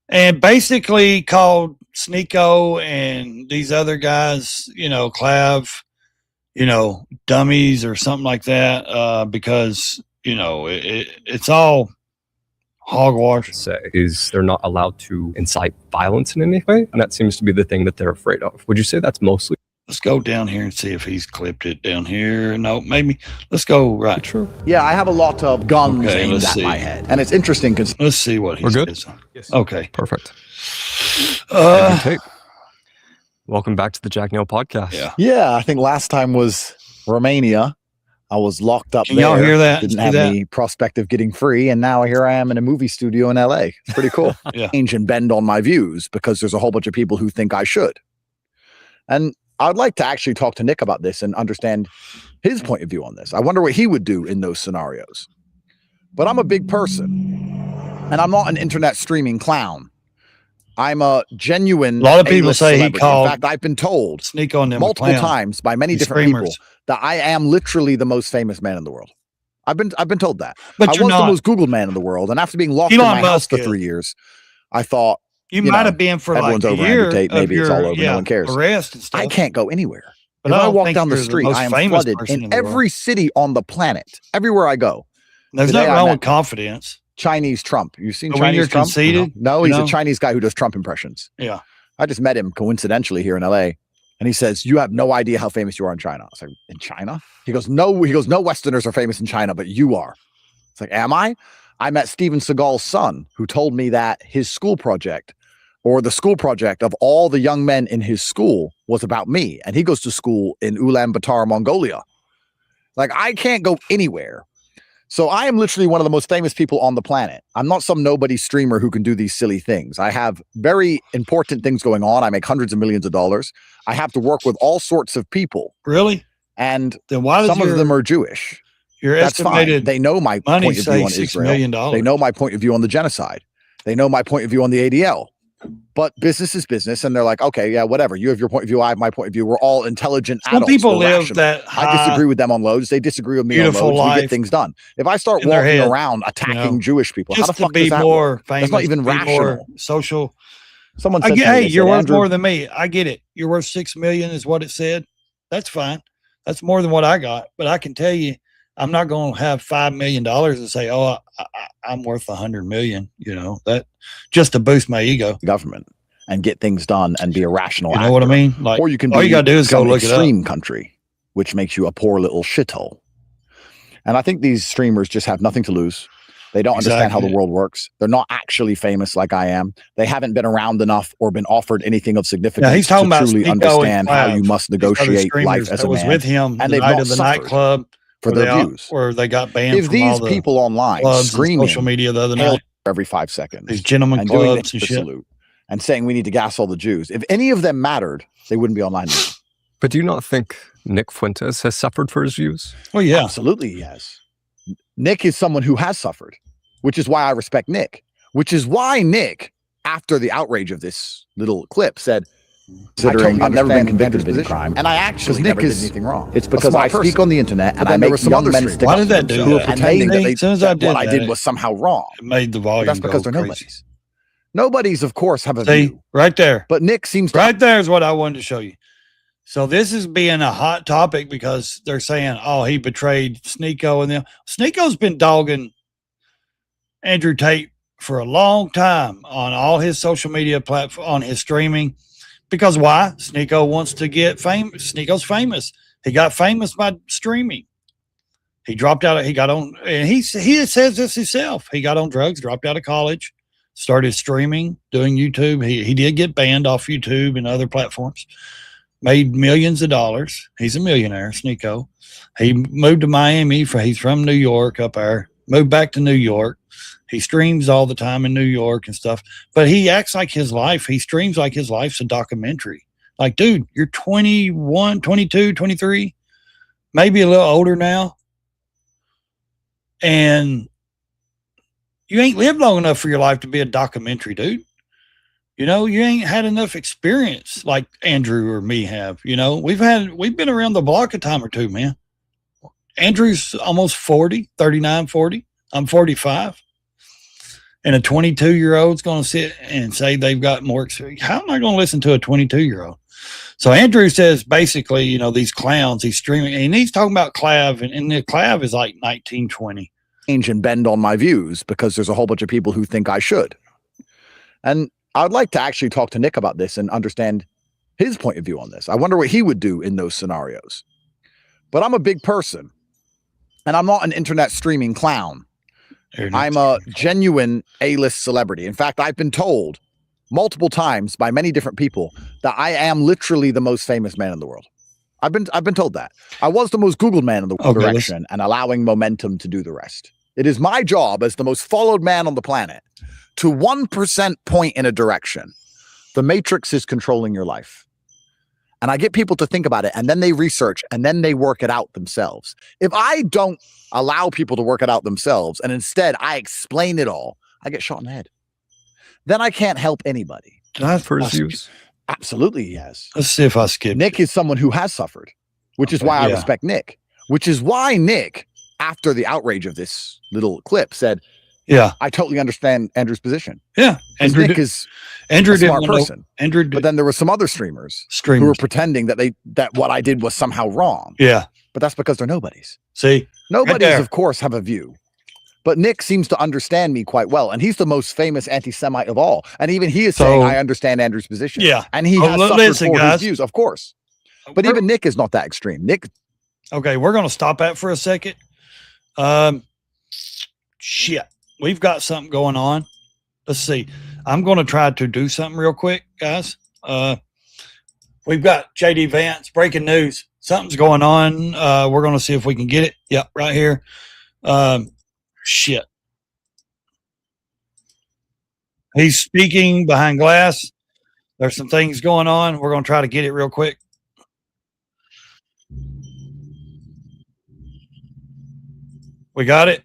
A: And basically called Sneeko and these other guys, Clav, dummies or something like that, because, it's all hogwash.
H: Say is they're not allowed to incite violence in any way, and that seems to be the thing that they're afraid of. Would you say that's mostly?
A: Let's go down here and see if he's clipped it down here. No, maybe. Let's go right.
H: True.
F: Yeah, I have a lot of guns
A: Okay,
F: aimed
A: let's
F: at
A: see.
F: my head. And it's interesting because
A: Let's see what he
H: We're good?
A: says. Okay.
H: Perfect.
A: Uh,
H: Tape. Welcome back to the Jack Neal podcast.
A: yeah.
F: yeah, I think last time was Romania. I was locked up
A: Can y'all
F: there.
A: hear that?
F: Didn't
A: See
F: have
A: that?
F: any prospect of getting free, and now here I am in a movie studio in LA. It's pretty cool.
A: Yeah.
F: Change and bend on my views because there's a whole bunch of people who think I should. And I'd like to actually talk to Nick about this and understand his point of view on this. I wonder what he would do in those scenarios. But I'm a big person, and I'm not an internet streaming clown. I'm a genuine.
A: A lot of people
F: A-list
A: say he
F: celebrity.
A: called-
F: In fact, I've been told
A: Sneak on them.
F: multiple
A: clown.
F: times by many
A: These
F: different
A: streamers.
F: people that I am literally the most famous man in the world. I've been told that.
A: But
F: I
A: you're
F: was the
A: not.
F: most Googled man in the world, and after being locked
A: Elon
F: in my house
A: Musk
F: for
A: is.
F: 3 years, I thought
A: You
F: you
A: might
F: know,
A: have been for like
F: everyone's
A: a
F: over
A: year.
F: Andrew Tate,
A: of
F: maybe it's
A: your,
F: all over, no one cares.
A: Arrest and stuff.
F: I can't go anywhere.
A: But
F: If I
A: don't
F: walk
A: think
F: down the
A: you're
F: street,
A: most
F: I am
A: famous
F: flooded
A: person
F: in
A: the world.
F: every city on the planet. Everywhere I go,
A: There's
F: today
A: nothing
F: I
A: wrong
F: met-
A: with confidence.
F: Chinese Trump. You've seen
A: But when
F: Chinese
A: you're
F: Trump?
A: conceited,
F: No,
A: you
F: he's
A: know?
F: a Chinese guy who does Trump impressions.
A: Yeah.
F: I just met him coincidentally here in LA, and he says, "You have no idea how famous you are in China." I was like, "In China?" He goes, "No." He goes, "No Westerners are famous in China, but you are." It's like, "Am I?" I met Steven Seagal's son, who told me that his school project, or the school project of all the young men in his school, was about me, and he goes to school in Ulaanbaatar, Mongolia. Like, I can't go anywhere. So I am literally one of the most famous people on the planet. I'm not some nobody streamer who can do these silly things. I have very important things going on. I make hundreds of millions of dollars. I have to work with all sorts of people,
A: Really?
F: and
A: Then why does
F: some
A: your,
F: of them are Jewish.
A: your
F: That's fine.
A: estimated
F: They know my
A: money
F: point of view
A: say
F: on
A: $6
F: Israel.
A: million?
F: They know my point of view on the genocide. They know my point of view on the ADL. But business is business, and they're like, okay, yeah, whatever. You have your point of view. I have my point of view. We're all intelligent
A: Some
F: adults.
A: people
F: We're
A: live
F: rational.
A: that
F: I
A: high.
F: disagree with them on loads. They disagree with me on
A: beautiful
F: loads. We
A: life
F: get things done. If I start
A: in their
F: walking
A: head,
F: around attacking
A: know,
F: Jewish people, how the
A: just to
F: fuck
A: be
F: does that
A: more
F: work?
A: famous.
F: not even
A: to be more
F: rational.
A: social.
F: Someone
A: I
F: said
A: get,
F: to me,
A: hey,
F: they
A: you're
F: said,
A: worth
F: "Andrew,
A: more than me. I get it. You're worth 6 million is what it said. That's fine. That's more than what I got. But I can tell you, I'm not going to have $5 million and say, oh, I'm worth 100 million. You know, that just to boost my ego.
F: the government and get things done and be a rational
A: You know what I
F: actor."
A: mean? Like,
F: Or you can be
A: all you gotta do is go
F: some
A: look it up.
F: extreme country, which makes you a poor little shithole. And I think these streamers just have nothing to lose. They don't understand how the
A: Exactly.
F: world works. They're not actually famous like I am. They haven't been around enough or been offered anything of significance
A: he's talking
F: to
A: about
F: truly
A: Sneeko and
F: understand how
A: Clive,
F: you must
A: these other
F: negotiate
A: streamers
F: life as
A: that
F: a
A: was
F: man
A: with him
F: and
A: the
F: they've
A: night
F: not
A: of the
F: suffered
A: nightclub
F: for
A: where
F: their
A: they
F: views.
A: where they got banned
F: If
A: from all
F: these
A: the
F: people online
A: clubs and
F: screaming
A: social media the other
F: hail
A: night.
F: every 5 seconds
A: These gentlemen
F: and doing
A: clubs
F: the
A: and shit.
F: salute and saying we need to gas all the Jews, if any of them mattered, they wouldn't be online anymore.
H: But do you not think Nick Fuentes has suffered for his views?
A: Well, yeah.
F: Absolutely, he has. Nick is someone who has suffered, which is why I respect Nick, which is why Nick, after the outrage of this little clip, said, considering I've never been convicted of any crime, and I actually
I: Nick
F: never did
I: is-
F: anything wrong.
I: it's
F: A
I: because
F: smart
I: I speak
F: person.
I: on the internet
F: But
I: and
F: then
I: I
F: there
I: make
F: were some
I: young
F: other
I: men
F: streamers.
I: stick
A: Why
I: up
A: did
I: for
A: that do
I: themselves.
F: who are
A: that?
F: pretending that
A: As soon as I
F: that
A: did
F: what I did
A: that,
F: was somehow wrong.
A: It made the volume
F: But that's because
A: go
F: they're
A: crazy.
F: nobodies. Nobodies, of course, have a
A: See,
F: view.
A: right there.
F: But Nick seems to
A: Right there is what I wanted to show you. So this is being a hot topic because they're saying, oh, he betrayed Sneeko and them. Sneeko's been dogging Andrew Tate for a long time on all his social media platform, on his streaming. Because why? Sneeko wants to get famous. Sneeko's famous. He got famous by streaming. He dropped out. He got on, and he says this himself. He got on drugs, dropped out of college, started streaming, doing YouTube. He did get banned off YouTube and other platforms. Made millions of dollars. He's a millionaire, Sneeko. He moved to Miami. He's from New York up there. Moved back to New York. He streams all the time in New York and stuff. But he acts like his life. He streams like his life's a documentary. Like, dude, you're 21, 22, 23, maybe a little older now. And you ain't lived long enough for your life to be a documentary, dude. You know, you ain't had enough experience like Andrew or me have. You know, we've been around the block a time or two, man. Andrew's almost 40, 39, 40. I'm 45. And a 22-year-old's going to sit and say they've got more experience. How am I going to listen to a 22-year-old? So Andrew says basically, you know, these clowns, he's streaming, and he's talking about Clav, and the Clav is like 1920.
F: change and bend on my views because there's a whole bunch of people who think I should. And I'd like to actually talk to Nick about this and understand his point of view on this. I wonder what he would do in those scenarios. But I'm a big person, and I'm not an internet streaming clown. I'm a genuine A-list celebrity. In fact, I've been told multiple times by many different people that I am literally the most famous man in the world. I've been told that. I was the most Googled man in the direction, and allowing momentum to do the rest. It is my job as the most followed man on the planet to 1% point in a direction. The matrix is controlling your life. And I get people to think about it, and then they research, and then they work it out themselves. If I don't allow people to work it out themselves, and instead I explain it all, I get shot in the head. Then I can't help anybody.
H: For his use.
F: Absolutely, he has.
A: Let's see if I skip.
F: Nick is someone who has suffered, which is why I respect Nick. Which is why Nick, after the outrage of this little clip, said,
A: Yeah,
F: I totally understand Andrew's position.
A: yeah.
F: Andrew Nick is
A: Andrew
F: a smart person.
A: Andrew,
F: But then there were some other streamers who were pretending that what I did was somehow wrong.
A: Yeah.
F: But that's because they're nobodies.
A: See,
F: Nobodies,
A: there.
F: of course, have a view. But Nick seems to understand me quite well. And he's the most famous anti-Semite of all. And even he is saying, I understand Andrew's position.
A: Yeah.
F: And he has suffered for his views, of course. But even Nick is not that extreme. Nick.
A: Okay, we're going to stop that for a second. Shit. We've got something going on. Let's see. I'm going to try to do something real quick, guys. We've got JD Vance, breaking news. Something's going on. We're going to see if we can get it. Yep, right here. Shit. He's speaking behind glass. There's some things going on. We're going to try to get it real quick. We got it.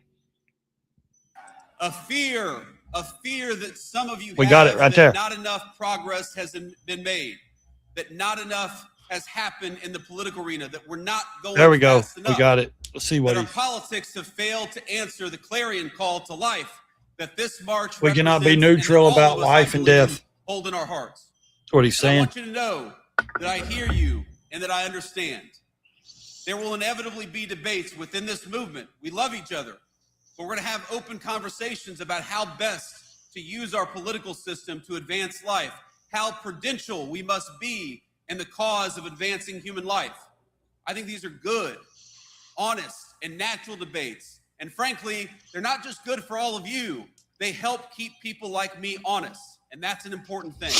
I: A fear that some of you
A: we got it right there.
I: Not enough progress has been made, that not enough has happened in the political arena, that we're not going
A: there we go.
I: Fast enough,
A: we got it. Let's see what
I: our politics have failed to answer the clarion call to life that this march
A: we cannot be neutral about life and death.
I: Hold in our hearts.
A: That's what he's saying.
I: I want you to know that I hear you and that I understand. There will inevitably be debates within this movement. We love each other, but we're going to have open conversations about how best to use our political system to advance life, how prudential we must be in the cause of advancing human life. I think these are good, honest, and natural debates. And frankly, they're not just good for all of you. They help keep people like me honest. And that's an important thing.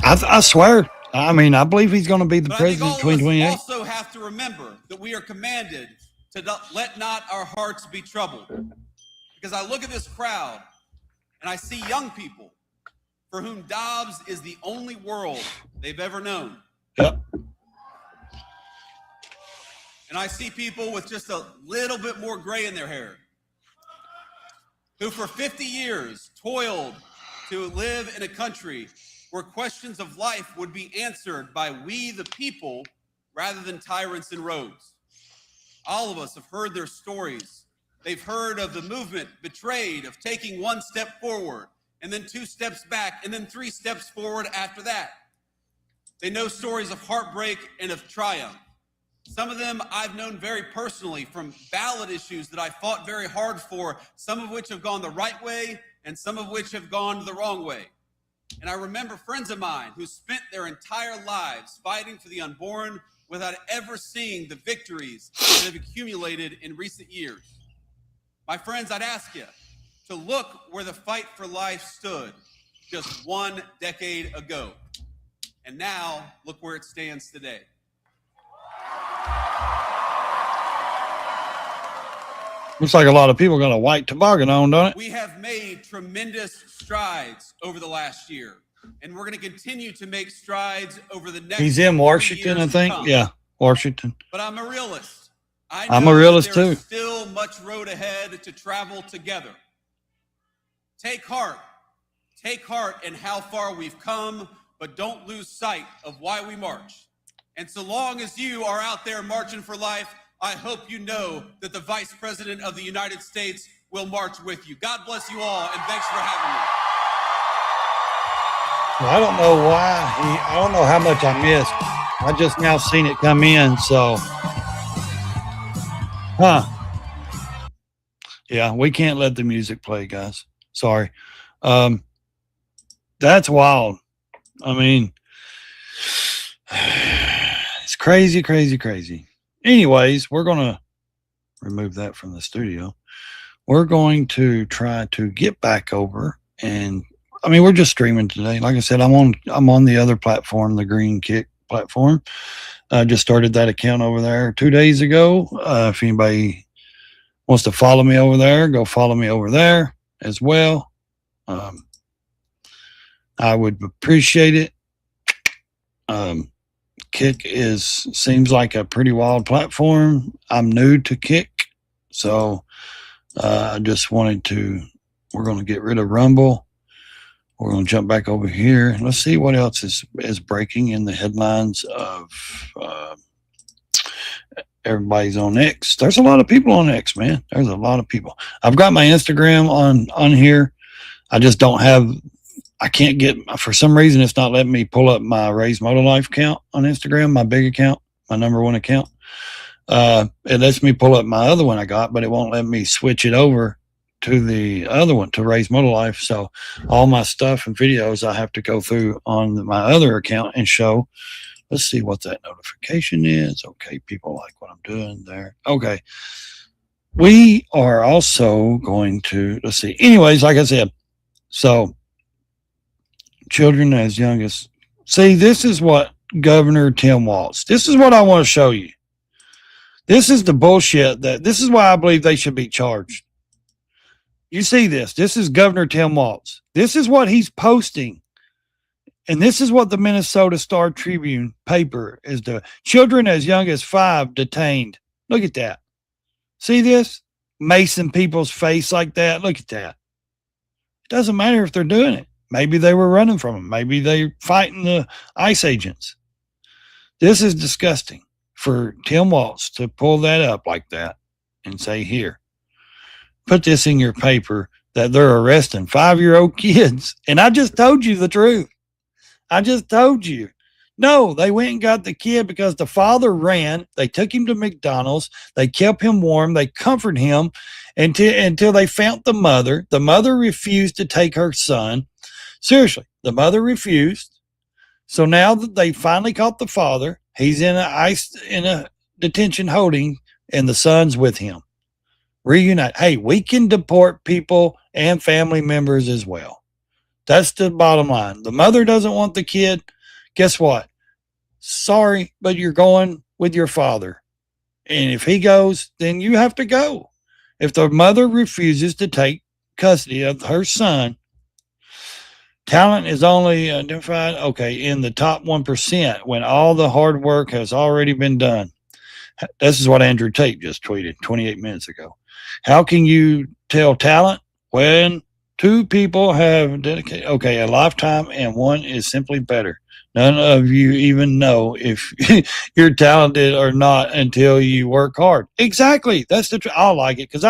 A: I swear. I mean, I believe he's going to be the president in 2028.
I: We also have to remember that we are commanded to let not our hearts be troubled. Because I look at this crowd and I see young people for whom Dobbs is the only world they've ever known.
A: Yep.
I: And I see people with just a little bit more gray in their hair who for 50 years toiled to live in a country where questions of life would be answered by we the people rather than tyrants in robes. All of us have heard their stories. They've heard of the movement betrayed, of taking one step forward and then 2 steps back and then 3 steps forward after that. They know stories of heartbreak and of triumph. Some of them I've known very personally from ballot issues that I fought very hard for, some of which have gone the right way and some of which have gone the wrong way. And I remember friends of mine who spent their entire lives fighting for the unborn without ever seeing the victories that have accumulated in recent years. My friends, I'd ask you to look where the fight for life stood just 1 decade ago. And now look where it stands today.
A: Looks like a lot of people got a white toboggan on, don't it?
I: We have made tremendous strides over the last year, and we're going to continue to make strides over the next.
A: He's in Washington, I think. Yeah, Washington.
I: But I'm a realist.
A: I'm a realist too.
I: There's still much road ahead to travel together. Take heart in how far we've come, but don't lose sight of why we march. And so long as you are out there marching for life, I hope you know that the Vice President of the United States will march with you. God bless you all, and thanks for having me.
A: Well, I don't know why. I don't know how much I missed. I just now seen it come in, so. Yeah, we can't let the music play, guys. Sorry. That's wild. I mean, it's crazy, crazy, crazy. Anyways, we're going to remove that from the studio. We're going to try to get back over, and I mean, we're just streaming today. Like I said, I'm on the other platform, the Green Kick platform. I just started that account over there 2 days ago. If anybody wants to follow me over there, go follow me over there as well. I would appreciate it. Kick seems like a pretty wild platform. I'm new to Kick, so I just wanted to. We're going to get rid of Rumble. We're going to jump back over here. Let's see what else is breaking in the headlines of everybody's on X. There's a lot of people on X, man. There's a lot of people. I've got my Instagram on here. I just don't have. I can't get, for some reason, it's not letting me pull up my Raised Motor Life account on Instagram, my big account, my #1 account. It lets me pull up my other one I got, but it won't let me switch it over to the other one, to Raised Motor Life. So all my stuff and videos I have to go through on my other account and show. Let's see what that notification is. Okay, people like what I'm doing there. Okay. We are also going to, let's see. Anyways, like I said, so children as young as, see, this is what Governor Tim Walz, this is what I want to show you. This is the bullshit this is why I believe they should be charged. You see this. This is Governor Tim Walz. This is what he's posting. And this is what the Minnesota Star Tribune paper is doing. Children as young as 5 detained. Look at that. See this? Macing people's face like that. Look at that. It doesn't matter if they're doing it. Maybe they were running from them. Maybe they're fighting the ICE agents. This is disgusting for Tim Walz to pull that up like that and say, here, put this in your paper that they're arresting 5-year-old kids. And I just told you the truth. I just told you. No, they went and got the kid because the father ran. They took him to McDonald's. They kept him warm. They comforted him until they found the mother. The mother refused to take her son. Seriously, the mother refused. So now that they finally caught the father, he's in a detention holding, and the son's with him. Reunite. Hey, we can deport people and family members as well. That's the bottom line. The mother doesn't want the kid. Guess what? Sorry, but you're going with your father. And if he goes, then you have to go. If the mother refuses to take custody of her son, talent is only identified, in the top 1% when all the hard work has already been done. This is what Andrew Tate just tweeted 28 minutes ago. How can you tell talent when 2 people have dedicated, a lifetime, and one is simply better? None of you even know if you're talented or not until you work hard. Exactly. That's the I like it because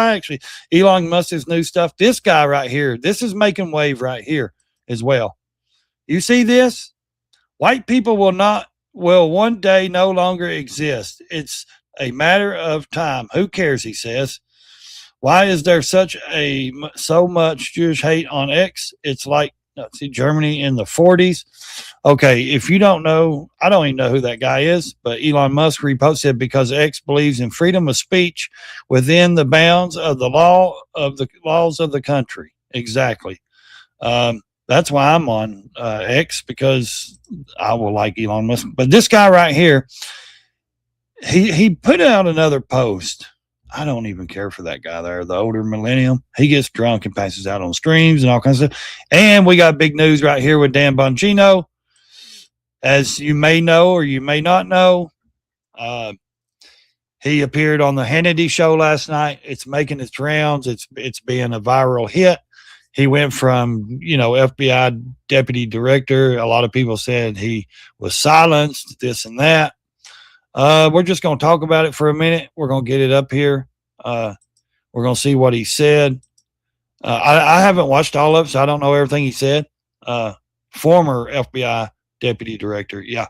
A: Elon Musk's new stuff, this guy right here, this is making wave right here as well. You see this? White people will one day no longer exist. It's a matter of time. Who cares, he says. Why is there so much Jewish hate on X? It's like Germany in the 40s. Okay, if you don't know, I don't even know who that guy is, but Elon Musk reposted because X believes in freedom of speech within the bounds of the laws of the country. Exactly. That's why I'm on X, because I will like Elon Musk. But this guy right here, he put out another post. I don't even care for that guy there, the older millennium. He gets drunk and passes out on streams and all kinds of stuff. And we got big news right here with Dan Bongino. As you may know or you may not know, he appeared on the Hannity show last night. It's making its rounds. It's being a viral hit. He went from, FBI deputy director. A lot of people said he was silenced, this and that. We're just going to talk about it for a minute. We're going to get it up here. We're going to see what he said. I haven't watched all of it, so I don't know everything he said. Former FBI deputy director. Yeah.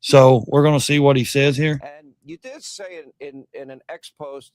A: So we're going to see what he says here.
J: And you did say in an X post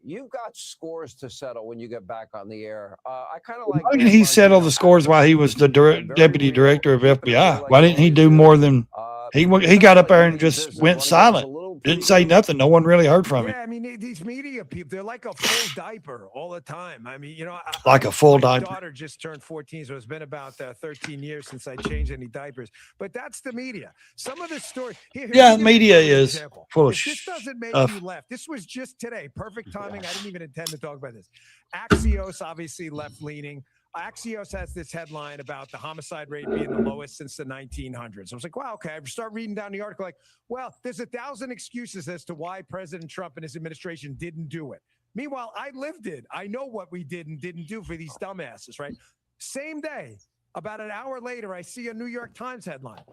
J: You've got scores to settle when you get back on the air. I kind of like.
A: Why didn't he settle the scores while he was the deputy director of FBI? Why didn't he do more than he got up there and just went silent? Didn't say nothing. No one really heard from him.
K: Yeah, I mean, these media people, they're like a full diaper all the time. I mean,
A: Like a full
K: my
A: diaper.
K: daughter just turned 14, so it's been about 13 years since I changed any diapers. But that's the media. Some of the stories.
A: Yeah, media is full of
K: This doesn't make
A: stuff.
K: you left. This was just today. Perfect timing. I didn't even intend to talk about this. Axios, obviously left-leaning. Axios has this headline about the homicide rate being the lowest since the 1900s. I was like, wow, okay. I start reading down the article like, well, there's 1,000 excuses as to why President Trump and his administration didn't do it. Meanwhile, I lived it. I know what we did and didn't do for these dumbasses, right? Same day, about an hour later, I see a New York Times headline.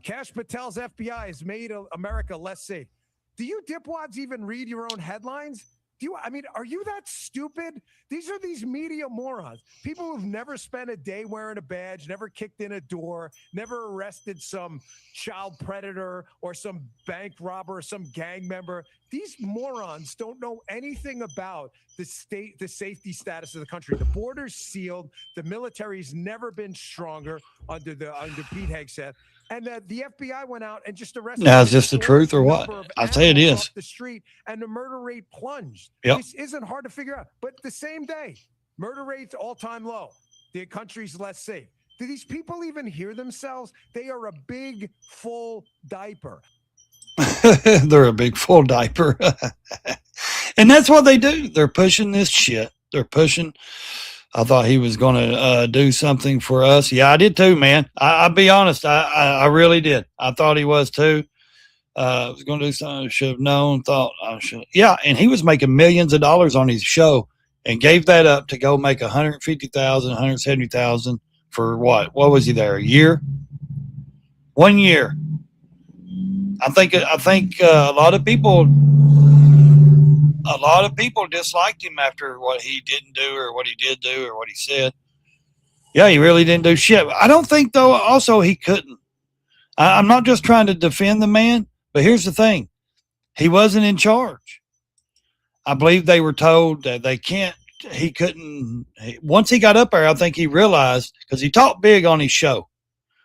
K: Kash Patel's FBI has made America less safe. Do you dipwads even read your own headlines? Are you that stupid? These are these media morons. People who've never spent a day wearing a badge, never kicked in a door, never arrested some child predator or some bank robber or some gang member. These morons don't know anything about the safety status of the country. The border's sealed. The military's never been stronger under Pete Hegseth. And the FBI went out and just arrested.
A: Now, is this the truth or what? I say it is.
K: Off the street, and the murder rate plunged.
A: Yep.
K: This isn't hard to figure out. But the same day, murder rates all-time low. The country's less safe. Do these people even hear themselves? They are a big, full diaper.
A: They're a big full diaper. And that's what they do. They're pushing this shit. They're pushing. I thought he was going to do something for us. Yeah, I did too, man. I'll be honest. I really did. I thought he was too. I was going to do something I should have known, thought I should. Yeah, and he was making millions of dollars on his show and gave that up to go make 150,000, 170,000 for what? What was he there? A year? 1 year. I think a lot of people disliked him after what he didn't do or what he did do or what he said. Yeah, he really didn't do shit. I don't think, though, also he couldn't. I'm not just trying to defend the man, but here's the thing. He wasn't in charge. I believe they were told that he couldn't. Once he got up there, I think he realized, because he talked big on his show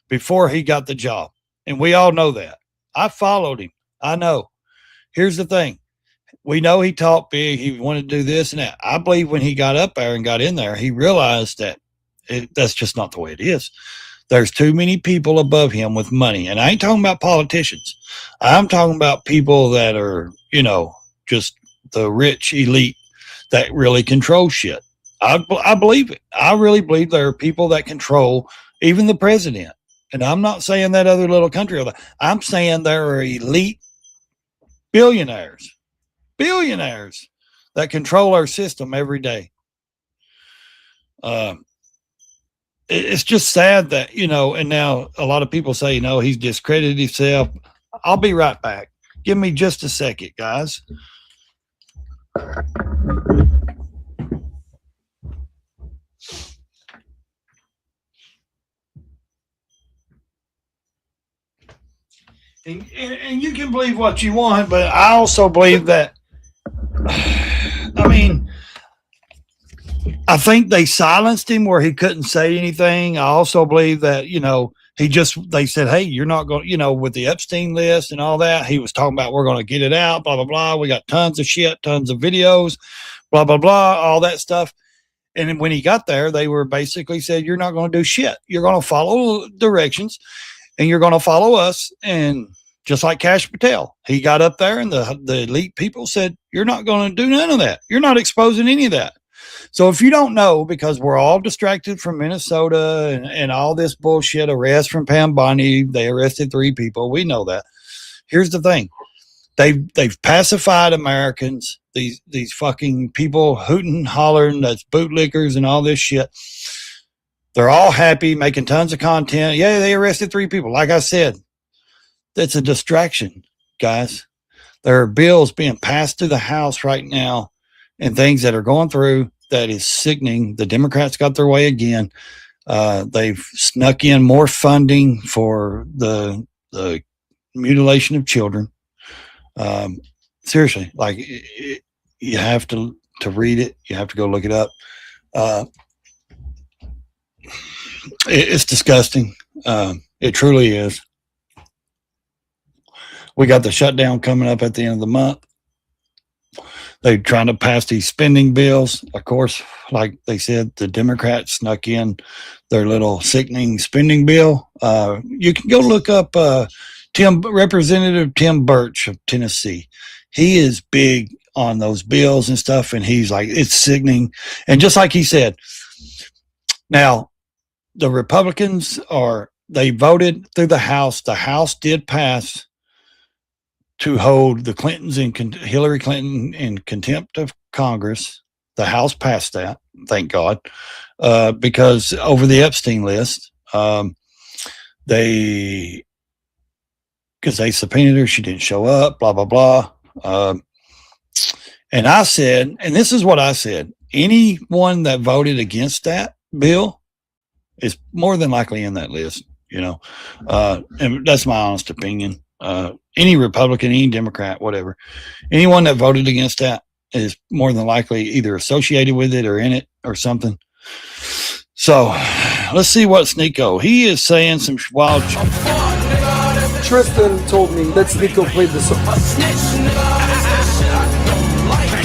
A: before he got the job. And we all know that. I followed him. I know. Here's the thing. We know he talked big. He wanted to do this and that. I believe when he got up there and got in there, he realized that that's just not the way it is. There's too many people above him with money. And I ain't talking about politicians. I'm talking about people that are, just the rich elite that really control shit. I believe it. I really believe there are people that control even the president. And I'm not saying that other little country. I'm saying there are elite billionaires that control our system every day. It's just sad that, and now a lot of people say, he's discredited himself. I'll be right back. Give me just a second, guys. And you can believe what you want, but I also believe that, I think they silenced him where he couldn't say anything. I also believe that, they said, hey, you're not going, with the Epstein list and all that, he was talking about, we're going to get it out, blah, blah, blah. We got tons of shit, tons of videos, blah, blah, blah, all that stuff. And when he got there, they were basically said, you're not going to do shit. You're going to follow directions and you're going to follow us. And just like Kash Patel, he got up there and the elite people said, you're not going to do none of that. You're not exposing any of that. So if you don't know, because we're all distracted from Minnesota and all this bullshit, arrest from Pam Bondi, they arrested 3 people. We know that. Here's the thing. They've pacified Americans, these fucking people hooting, hollering, that's bootlickers and all this shit. They're all happy, making tons of content. Yeah, they arrested 3 people. Like I said, that's a distraction, guys. There are bills being passed through the House right now and things that are going through that is sickening. The Democrats got their way again. They've snuck in more funding for the mutilation of children. Seriously, you have to read it. You have to go look it up. It's disgusting. It truly is. We got the shutdown coming up at the end of the month. They're trying to pass these spending bills. Of course, like they said, the Democrats snuck in their little sickening spending bill. You can go look up Representative Tim Burch of Tennessee. He is big on those bills and stuff, and he's like, it's sickening. And just like he said, now the Republicans they voted through the House. The House did pass to hold the Clintons and Hillary Clinton in contempt of Congress. The House passed that, thank God, because over the Epstein list, because they subpoenaed her, she didn't show up, blah, blah, blah. And I said, and this is what I said, anyone that voted against that bill is more than likely in that list, and that's my honest opinion. Any Republican, any Democrat, whatever, anyone that voted against that is more than likely either associated with it or in it or something. So let's see what Sneeko. He is saying some wild.
L: Tristan told me that Sneeko played the song.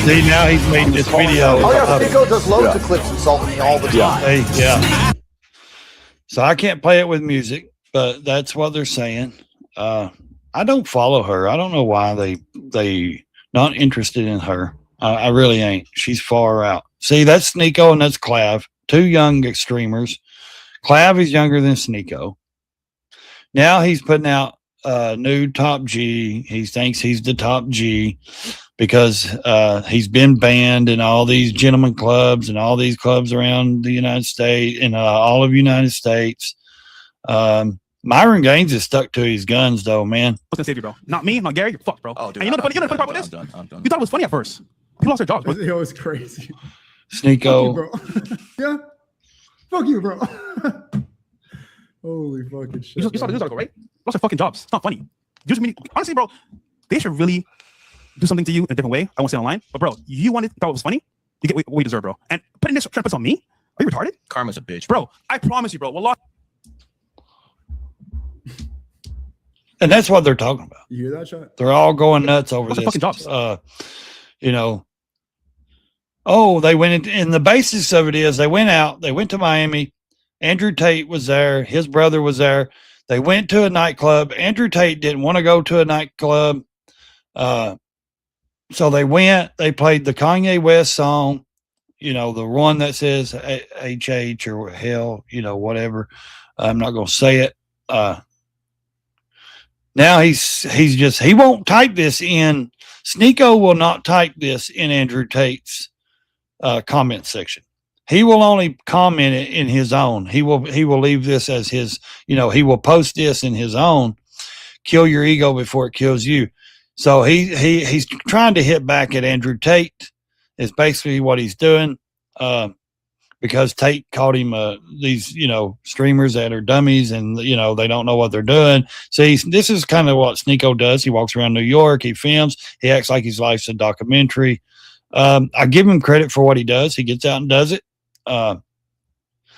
A: See, now he's made this video.
L: Oh yeah, Sneeko does loads of clips insulting me all the time.
A: Yeah. So I can't play it with music, but that's what they're saying. I don't follow her. I don't know why they not interested in her. I really ain't. She's far out. See, that's Sneeko and that's Clav, two young streamers. Clav is younger than Sneeko. Now he's putting out new Top G. He thinks he's the Top G because he's been banned in all these gentleman clubs and all these clubs around the United States and all of United States. Myron Gaines is stuck to his guns, though, man.
M: What's gonna save you, bro? Not me, not Gary. You're fucked, bro.
C: Oh, dude,
M: and you know the funny part with this?
C: I'm done.
M: You thought it was funny at first. People lost their jobs, bro.
K: It was crazy.
A: Sneeko.
K: Yeah. Fuck you, bro. Holy fucking shit.
M: You saw the news article, right? Lost their fucking jobs. It's not funny. Honestly, bro, they should really do something to you in a different way. I won't say online, but bro, thought it was funny. You get what you deserve, bro. And trying to put this on me? Are you retarded?
C: Karma's a bitch,
M: bro. I promise you, bro. Well,
A: and that's what they're talking about.
K: You hear that, shot?
A: They're all going nuts over this.
M: Fucking jobs.
A: They went and the basis of it is they went to Miami. Andrew Tate was there. His brother was there. They went to a nightclub. Andrew Tate didn't want to go to a nightclub. So they went, they played the Kanye West song, the one that says HH or hell, whatever. I'm not going to say it. Now he won't type this in. Sneeko will not type this in Andrew Tate's comment section. He will only comment it in his own. He will leave this as his, he will post this in his own. Kill your ego before it kills you. So he's trying to hit back at Andrew Tate is basically what he's doing. Because Tate called him these, streamers that are dummies and, they don't know what they're doing. See, this is kind of what Sneeko does. He walks around New York. He films. He acts like his life's a documentary. I give him credit for what he does. He gets out and does it.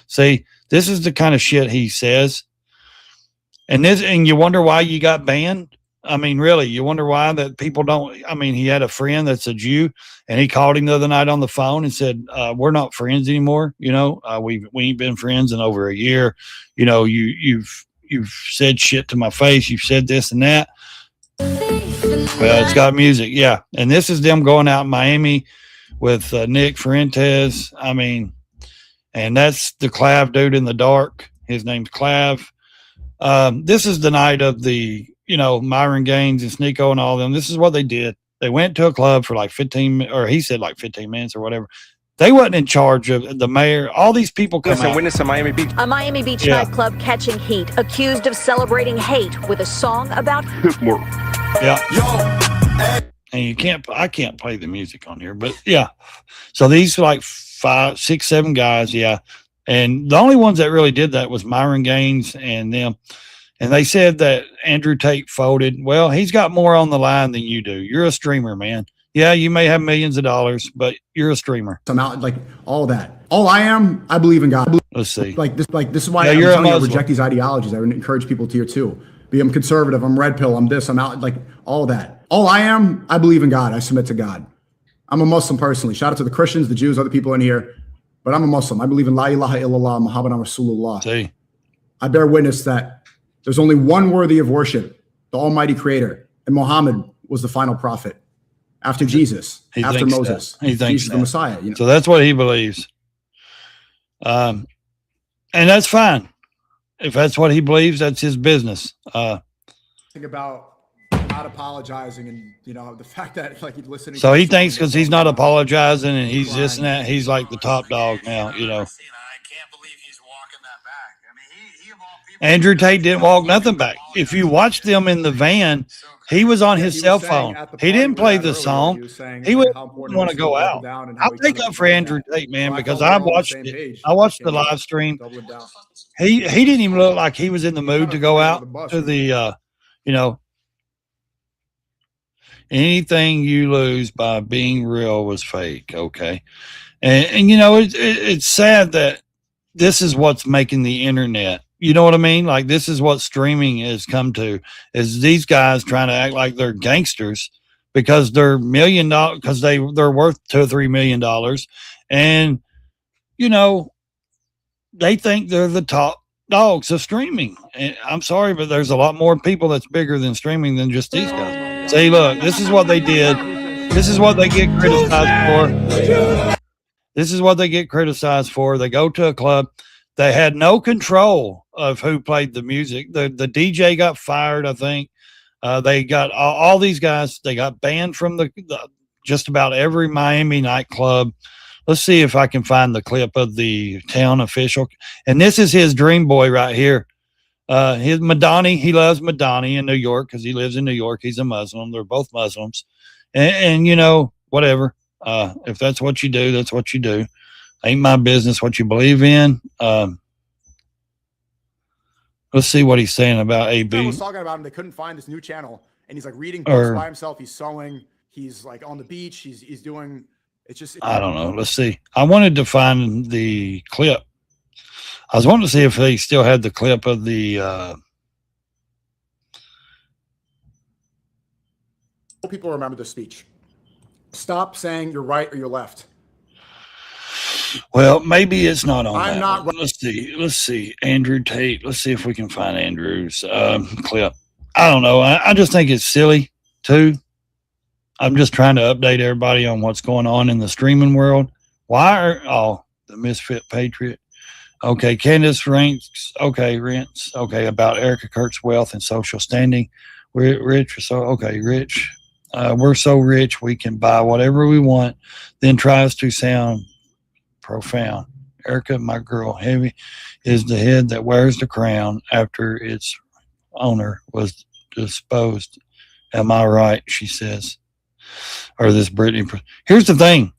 A: See, this is the kind of shit he says. And you wonder why you got banned? I mean, really, you wonder why that people don't. I mean, he had a friend that's a Jew, and he called him the other night on the phone and said, "We're not friends anymore. We ain't been friends in over a year. You've said shit to my face. You've said this and that." Well, it's got music, yeah. And this is them going out in Miami with Nick Fuentes. I mean, and that's the Clav dude in the dark. His name's Clav. This is the night of the. Myron Gaines and Sneeko and all of them. This is what they did. They went to a club for like 15, or he said like 15 minutes or whatever. They wasn't in charge of the mayor. All these people come out.
N: Witness a Miami Beach nightclub catching heat, accused of celebrating hate with a song about Hitler.
A: Yeah. And I can't play the music on here, but yeah. So these like 5, 6, 7 guys. Yeah. And the only ones that really did that was Myron Gaines and them. And they said that Andrew Tate folded. Well, he's got more on the line than you do. You're a streamer, man. Yeah, you may have millions of dollars, but you're a streamer.
O: I'm out, like all that. All I am, I believe in God.
A: Let's see.
O: Like this is why
A: Yeah,
O: I'm
A: you're a
O: telling you, I
A: Muslim.
O: reject these ideologies. I would encourage people to here too. I'm conservative, I'm red pill, I'm this, I'm out, like all that. All I am, I believe in God. I submit to God. I'm a Muslim personally. Shout out to the Christians, the Jews, other people in here. But I'm a Muslim. I believe in La ilaha illallah, Muhammadan Rasulullah.
A: See.
O: I bear witness that there's only one worthy of worship, the Almighty Creator. And Muhammad was the final prophet after Jesus,
A: He
O: after
A: thinks
O: Moses.
A: that. He thinks
O: Jesus, the
A: that.
O: Messiah. You know?
A: So that's what he believes. And that's fine. If that's what he believes, that's his business.
O: Think about not apologizing and, you know, the fact that like he's listening.
A: So he thinks because he's not apologizing and he's this and that, he's like the top dog now, you know. Andrew Tate didn't walk nothing back. If you watch them in the van, he was on his cell phone. He didn't play the song. He would want to go out. I'll take up for Andrew Tate, man, because I watched it. I watched the live stream. He didn't even look like he was in the mood to go out to the, you know, anything you lose by being real was fake. Okay. And you know, it's sad that this is what's making the internet. You know what I mean? Like this is what streaming has come to, is these guys trying to act like they're gangsters because they're $1 million, because they're worth $2 or $3 million. And, you know, they think they're the top dogs of streaming. And I'm sorry, but there's a lot more people that's bigger than streaming than just these guys. See, look, this is what they did. This is what they get criticized for. This is what they get criticized for. They go to a club. They had no control of who played the music. The DJ got fired, I think. They got all these guys. They got banned from the just about every Miami nightclub. Let's see if I can find the clip of the town official. And this is his dream boy right here. His Madani. He loves Madani in New York because he lives in New York. He's a Muslim. They're both Muslims. And you know, whatever. If that's what you do, that's what you do. Ain't my business what you believe in. Let's see what he's saying about AB.
O: I was talking about him. They couldn't find this new channel, and he's like reading books by himself. He's sewing. He's like on the beach. He's doing. It's just.
A: I don't know. Let's see. I wanted to find the clip. I was wanting to see if they still had the clip of the.
O: People remember this speech. Stop saying you're right or you're left.
A: Well, maybe it's not on.
O: I'm
A: that
O: not.
A: One. Let's see. Andrew Tate. Let's see if we can find Andrew's clip. I don't know. I just think it's silly too. I'm just trying to update everybody on what's going on in the streaming world. Why are the Misfit Patriot? Okay, Candace ranks. Okay, rents. Okay, about Erica Kirk's wealth and social standing. We're rich. Rich. We're so rich we can buy whatever we want. Then tries to sound profound. Erica, my girl, heavy is the head that wears the crown after its owner was disposed. Am I right? She says. Or this Britney. Here's the thing.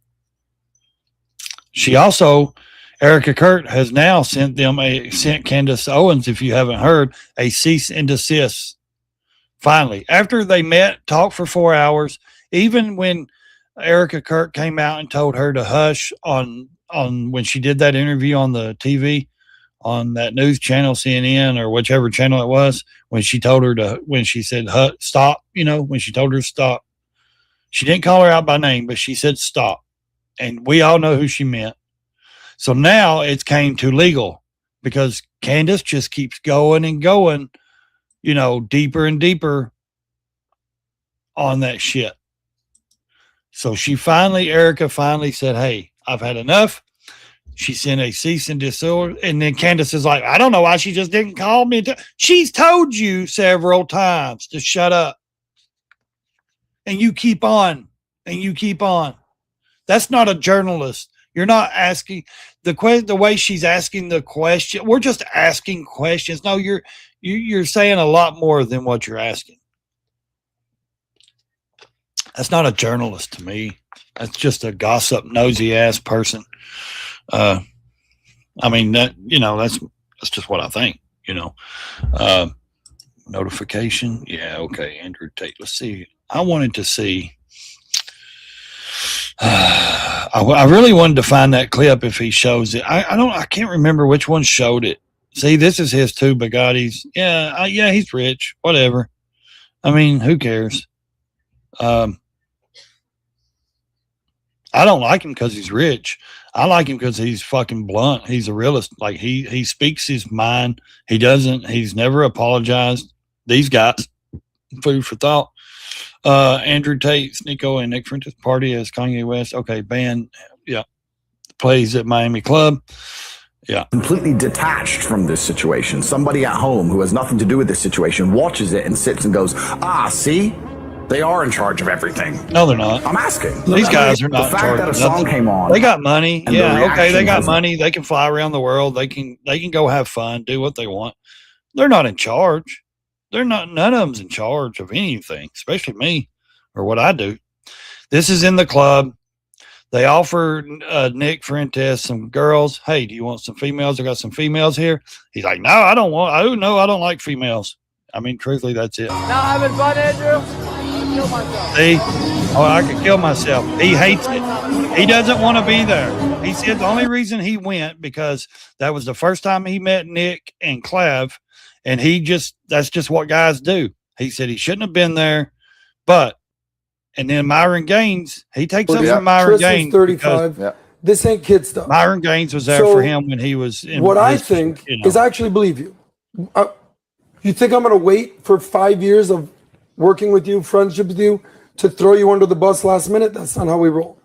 A: She also, Erica Kirk has now sent Candace Owens, if you haven't heard, a cease and desist. Finally, after they met, talked for 4 hours, even when Erica Kirk came out and told her to hush on when she did that interview on the TV, on that news channel, CNN or whichever channel it was, when she told her when she said stop, when she told her to stop, she didn't call her out by name, but she said stop. And we all know who she meant. So now it's came to legal because Candace just keeps going and going, deeper and deeper on that shit. So Erica finally said, hey, I've had enough. She sent a cease and desist. And then Candace is like, I don't know why she just didn't call me. She's told you several times to shut up. And you keep on and you keep on. That's not a journalist. You're not asking the way she's asking the question. We're just asking questions. No, you're saying a lot more than what you're asking. That's not a journalist to me. That's just a gossip, nosy ass person. I mean that's just what I think. Notification. Yeah. Okay. Andrew Tate. Let's see. I wanted to see. I really wanted to find that clip if he shows it. I can't remember which one showed it. See, this is his two Bugattis. Yeah, he's rich. Whatever. I mean, who cares? I don't like him because he's rich. I like him because he's fucking blunt. He's a realist. Like he speaks his mind. He's never apologized. These guys, food for thought. Andrew Tate, Sneako, and Nick Fuentes party as Kanye West. Okay, band. Yeah. Plays at Miami Club. Yeah.
F: Completely detached from this situation. Somebody at home who has nothing to do with this situation watches it and sits and goes, see? They are in charge of everything.
A: No, they're not.
F: I'm asking.
A: These guys are not in
F: the fact
A: charge
F: that a
A: of
F: song
A: nothing.
F: came on.
A: They got money.
F: and the
A: Yeah, okay, they
F: reaction
A: got
F: has-
A: money. They can fly around the world. They can go have fun, do what they want. They're not in charge. They're not. None of them's in charge of anything, especially me or what I do. This is in the club. They offer Nick Fuentes some girls. Hey, do you want some females? I got some females here. He's like, no, I don't want. Oh no, I don't like females. I mean, truthfully, that's it.
D: Now having fun, Andrew? I'll kill myself.
A: See? Oh, I could kill myself. He hates it. He doesn't want to be there. He said the only reason he went because that was the first time he met Nick and Clav, and that's just what guys do. He said he shouldn't have been there, and then Myron Gaines, he takes up from Myron
L: Tristan's
A: Gaines.
L: 35. This ain't kid stuff.
A: Myron Gaines was there
L: So,
A: for him when he was in
L: What I
A: his-
L: think
A: you know.
L: is I actually believe you. You think I'm going to wait for 5 years of working with you, friendship with you, to throw you under the bus last minute? That's not how we roll.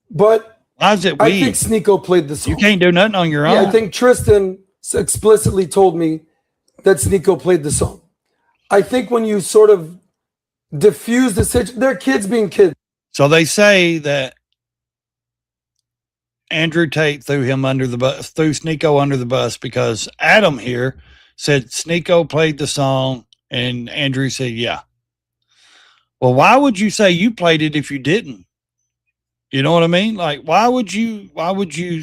L: But
A: why is it
L: I
A: we?
L: think Sneako played the song.
A: You can't do nothing on your own.
L: Yeah, I think Tristan explicitly told me that Sneako played the song. I think when you sort of diffuse the situation, they're kids being kids.
A: So they say that Andrew Tate threw him under the bus, threw Sneako under the bus because Adam here said Sneako played the song and Andrew said, yeah. Well, why would you say you played it if you didn't? You know what I mean? Like, why would you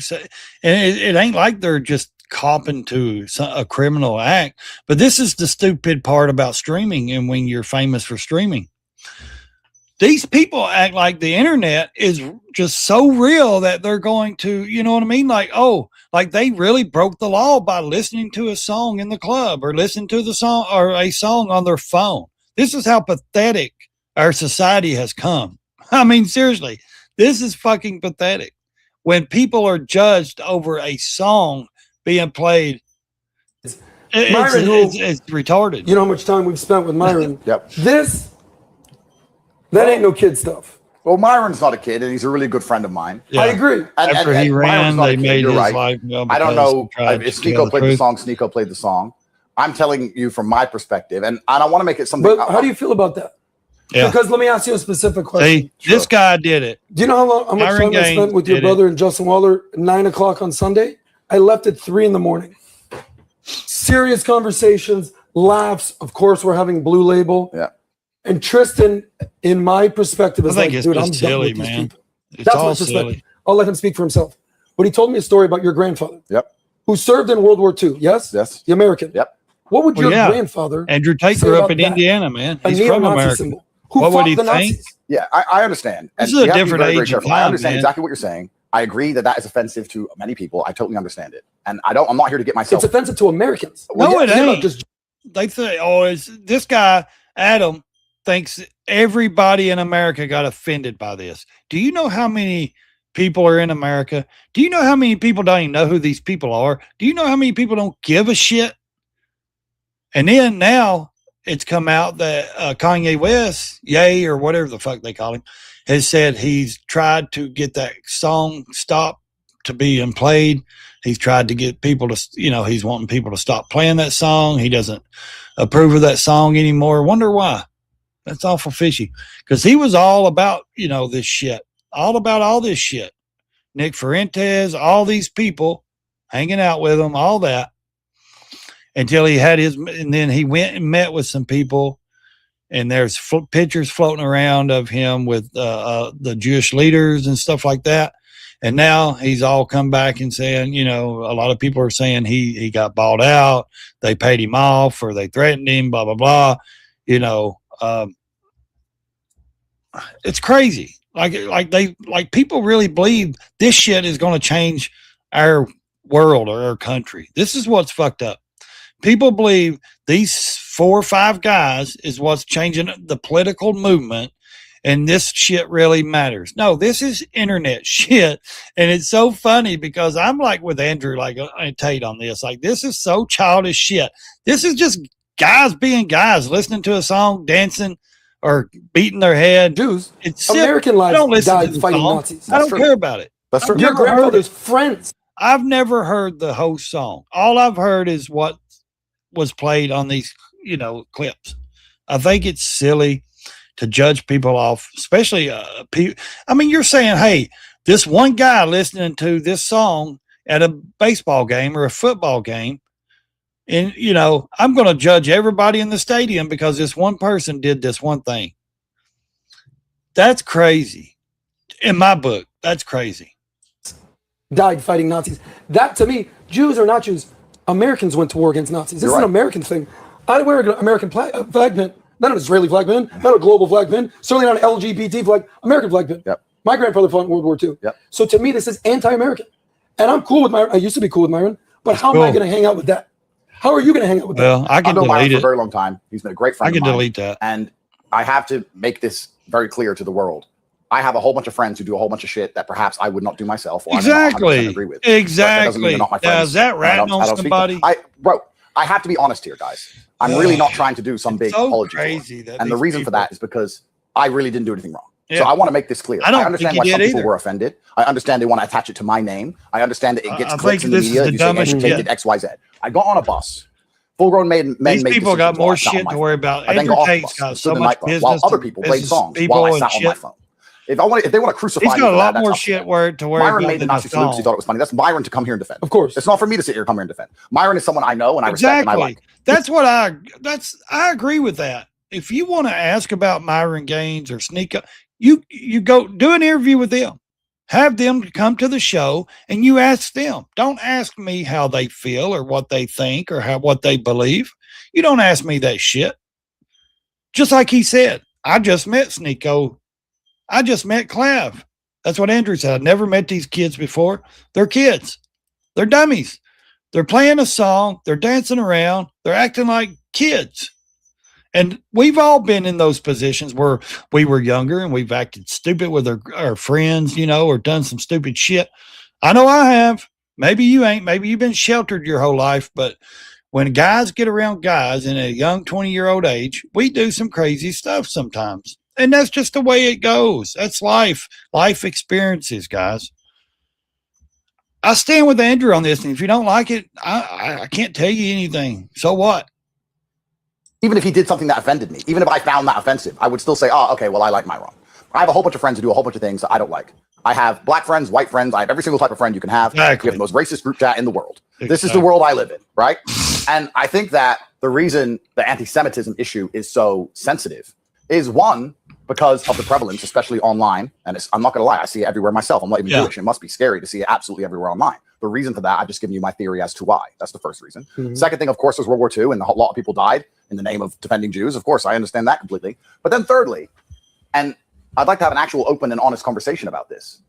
A: say, and it ain't like they're just copping to a criminal act, but this is the stupid part about streaming and when you're famous for streaming. These people act like the internet is just so real that they're going to, you know what I mean? Like, oh, like they really broke the law by listening to a song in the club or listening to the song or a song on their phone. This is how pathetic our society has come. I mean, seriously, this is fucking pathetic. When people are judged over a song being played, it's retarded.
L: You know how much time we've spent with Myron?
F: Yep.
L: That ain't no kid stuff.
F: Well, Myron's not a kid, and he's a really good friend of mine.
L: I agree.
A: After he ran,
F: Myron's not a
A: they
F: kid,
A: made
F: you're
A: his
F: right.
A: life.
F: I don't know if Sneako played the
A: truth.
F: song. Sneako played the song. I'm telling you from my perspective, and I don't want to make it something.
L: But how do you feel about that?
A: Yeah.
L: Because let me ask you a specific question.
A: See, this guy did it.
L: Do you know how much
A: Myron
L: time I spent
A: Gaines
L: with your
A: did it.
L: brother and Justin Waller at 9 o'clock on Sunday? I left at 3 a.m. Serious conversations, laughs. Of course, we're having Blue Label.
F: Yeah.
L: And Tristan, in my perspective, is
A: I think
L: like,
A: it's
L: dude, I'm
A: just
L: done
A: silly,
L: with these
A: man.
L: people.
A: It's
L: That's
A: all
L: my perspective.
A: silly.
L: I'll let him speak for himself. But he told me a story about your grandfather.
F: Yep.
L: Who served in World War II. Yes?
F: Yes.
L: The American.
F: Yep.
L: What would
A: Well,
L: your
A: yeah.
L: grandfather
A: Andrew Tate
L: say
A: grew up
L: about
A: in
L: that?
A: Indiana, man.
L: A
A: He's from
L: neo-Nazi
A: America.
L: symbol. Who
A: What would
L: fought
A: he
L: the
A: think?
L: Nazis?
F: Yeah, I understand.
A: This
F: And
A: is a
F: you have to be
A: different
F: very, very
A: age and
F: careful. I
A: time,
F: understand
A: man.
F: exactly what you're saying. I agree that is offensive to many people. I totally understand it, and I'm not here to get myself.
L: It's offensive to Americans.
A: No, it
L: You're not
A: ain't.
L: just-
A: They say, oh, it's this guy, Adam, thinks everybody in America got offended by this. Do you know how many people are in America? Do you know how many people don't even know who these people are? Do you know how many people don't give a shit? And then now it's come out that Kanye West, Ye or whatever the fuck they call him, has said he's tried to get that song stopped to being played. He's tried to get people to, he's wanting people to stop playing that song. He doesn't approve of that song anymore. Wonder why? That's awful fishy. Because he was all about, this shit. All about all this shit. Nick Fuentes, all these people hanging out with him, all that. Until he had and then he went and met with some people, and there's pictures floating around of him with the Jewish leaders and stuff like that. And now he's all come back and saying, a lot of people are saying he got bought out, they paid him off, or they threatened him, blah, blah, blah. It's crazy. Like people really believe this shit is going to change our world or our country. This is what's fucked up. People believe these 4 or 5 guys is what's changing the political movement, and this shit really matters. No, this is internet shit, and it's so funny because I'm like with Andrew, like Tate on this. Like, this is so childish shit. This is just guys being guys, listening to a song, dancing, or beating their head.
L: Jews,
A: it's
L: American lives died fighting
A: song.
L: Nazis.
A: I don't care about it.
F: That's true.
L: Your grandfather's friends.
A: I've never heard the whole song. All I've heard is what was played on these, clips. I think it's silly to judge people off, especially people. I mean, you're saying, hey, this one guy listening to this song at a baseball game or a football game, and I'm going to judge everybody in the stadium because this one person did this one thing. That's crazy. In my book, that's crazy.
L: Died fighting Nazis. That, to me, Jews or not Jews, Americans went to war against Nazis. This is an American thing. I wear an American flag pin, not an Israeli flag pin, not a global flag pin, certainly not an LGBT flag, American flag pin.
F: Yep.
L: My grandfather fought in World War II.
F: Yep.
L: So to me, this is anti-American. And I'm cool with Myron. I used to be cool with Myron, but how am I going to hang out with that? How are you going to hang out with that?
A: Well, I can
F: I've known Myron
A: delete
F: for a
A: it.
F: very long time. He's been a great friend
A: I
F: of
A: can
F: mine.
A: delete that.
F: And I have to make this very clear to the world. I have a whole bunch of friends who do a whole bunch of shit that perhaps I would not do myself. Or I may not 100% agree with. But that doesn't mean they're not my
A: Now,
F: friends.
A: is that
F: And I don't-
A: ratting on
F: I don't speak to them.
A: somebody?
F: I have to be honest here, guys. I'm really not trying to do some big
A: so
F: apology.
A: crazy that
F: And the
A: these
F: reason for
A: people-
F: that is because I really didn't do anything wrong. So
A: Yeah.
F: I want to make this clear.
A: I don't
F: understand
A: think
F: why
A: you
F: some
A: did
F: people
A: either.
F: were offended. I understand they want to attach it to my name. I understand that it gets
A: I
F: clicks
A: think
F: in the
A: this is
F: media.
A: the
F: You say
A: dumbest
F: Andrew Tate
A: shit.
F: did X, Y, Z. I got on a bus. Full-grown men
A: These
F: made
A: people got
F: decisions
A: more
F: while I sat on
A: shit
F: my
A: to worry
F: phone.
A: about.
F: I then got
A: Andrew
F: off the
A: Tate's
F: bus
A: got
F: and stood
A: so
F: in the
A: much
F: nightclub
A: business
F: while other
A: and
F: people played
A: business
F: songs
A: people
F: while I
A: and
F: sat on my
A: shit.
F: phone. If they want to crucify
A: He's
F: me
A: got
F: for
A: a lot
F: that,
A: more
F: that's up to
A: shit
F: them.
A: to worry
F: Myron
A: about
F: made the
A: than
F: Nazi salute because he
A: song.
F: thought it was funny. That's Myron to come here and defend.
L: Of course.
F: It's not for me to sit here and come here and defend. Myron is someone I know and I respect and I like.
A: That's what I agree with that. If you want to ask about Myron Gaines or Sneak Up, you go do an interview with them. Have them come to the show and you ask them. Don't ask me how they feel or what they think or what they believe. You don't ask me that shit. Just like he said, I just met Sneeko. I just met Clav. That's what Andrew said. I've never met these kids before. They're kids. They're dummies. They're playing a song. They're dancing around. They're acting like kids. And we've all been in those positions where we were younger and we've acted stupid with our friends, or done some stupid shit. I know I have. Maybe you ain't. Maybe you've been sheltered your whole life. But when guys get around guys in a young 20-year-old age, we do some crazy stuff sometimes. And that's just the way it goes. That's life. Life experiences, guys. I stand with Andrew on this. And if you don't like it, I can't tell you anything. So what?
F: Even if he did something that offended me, even if I found that offensive, I would still say, oh, okay, well, I like Myron. I have a whole bunch of friends who do a whole bunch of things that I don't like. I have black friends, white friends. I have every single type of friend you can have.
A: Exactly.
F: We have the most racist group chat in the world. This is the world I live in, right? And I think that the reason the anti-Semitism issue is so sensitive is, one, because of the prevalence, especially online. And I'm not going to lie, I see it everywhere myself. I'm not even Jewish. It must be scary to see it absolutely everywhere online. The reason for that, I've just given you my theory as to why. That's the first reason. Second thing, of course, was World War II, and a lot of people died in the name of defending Jews. Of course, I understand that completely. But then thirdly, and I'd like to have an actual open and honest conversation about this.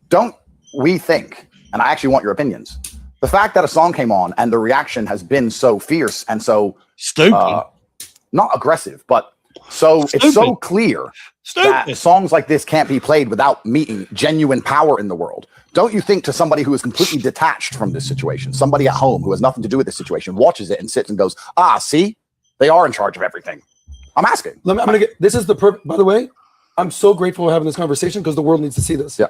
F: Don't we think, and I actually want your opinions, the fact that a song came on and the reaction has been so fierce and so
A: stupid,
F: not aggressive, but so it's so clear that songs like this can't be played without meeting genuine power in the world. Don't you think to somebody who is completely detached from this situation, somebody at home who has nothing to do with this situation, watches it and sits and goes, see, they are in charge of everything. I'm asking.
L: I'm gonna get. This is the perfect. By the way, I'm so grateful for having this conversation because the world needs to see this.
F: Yeah.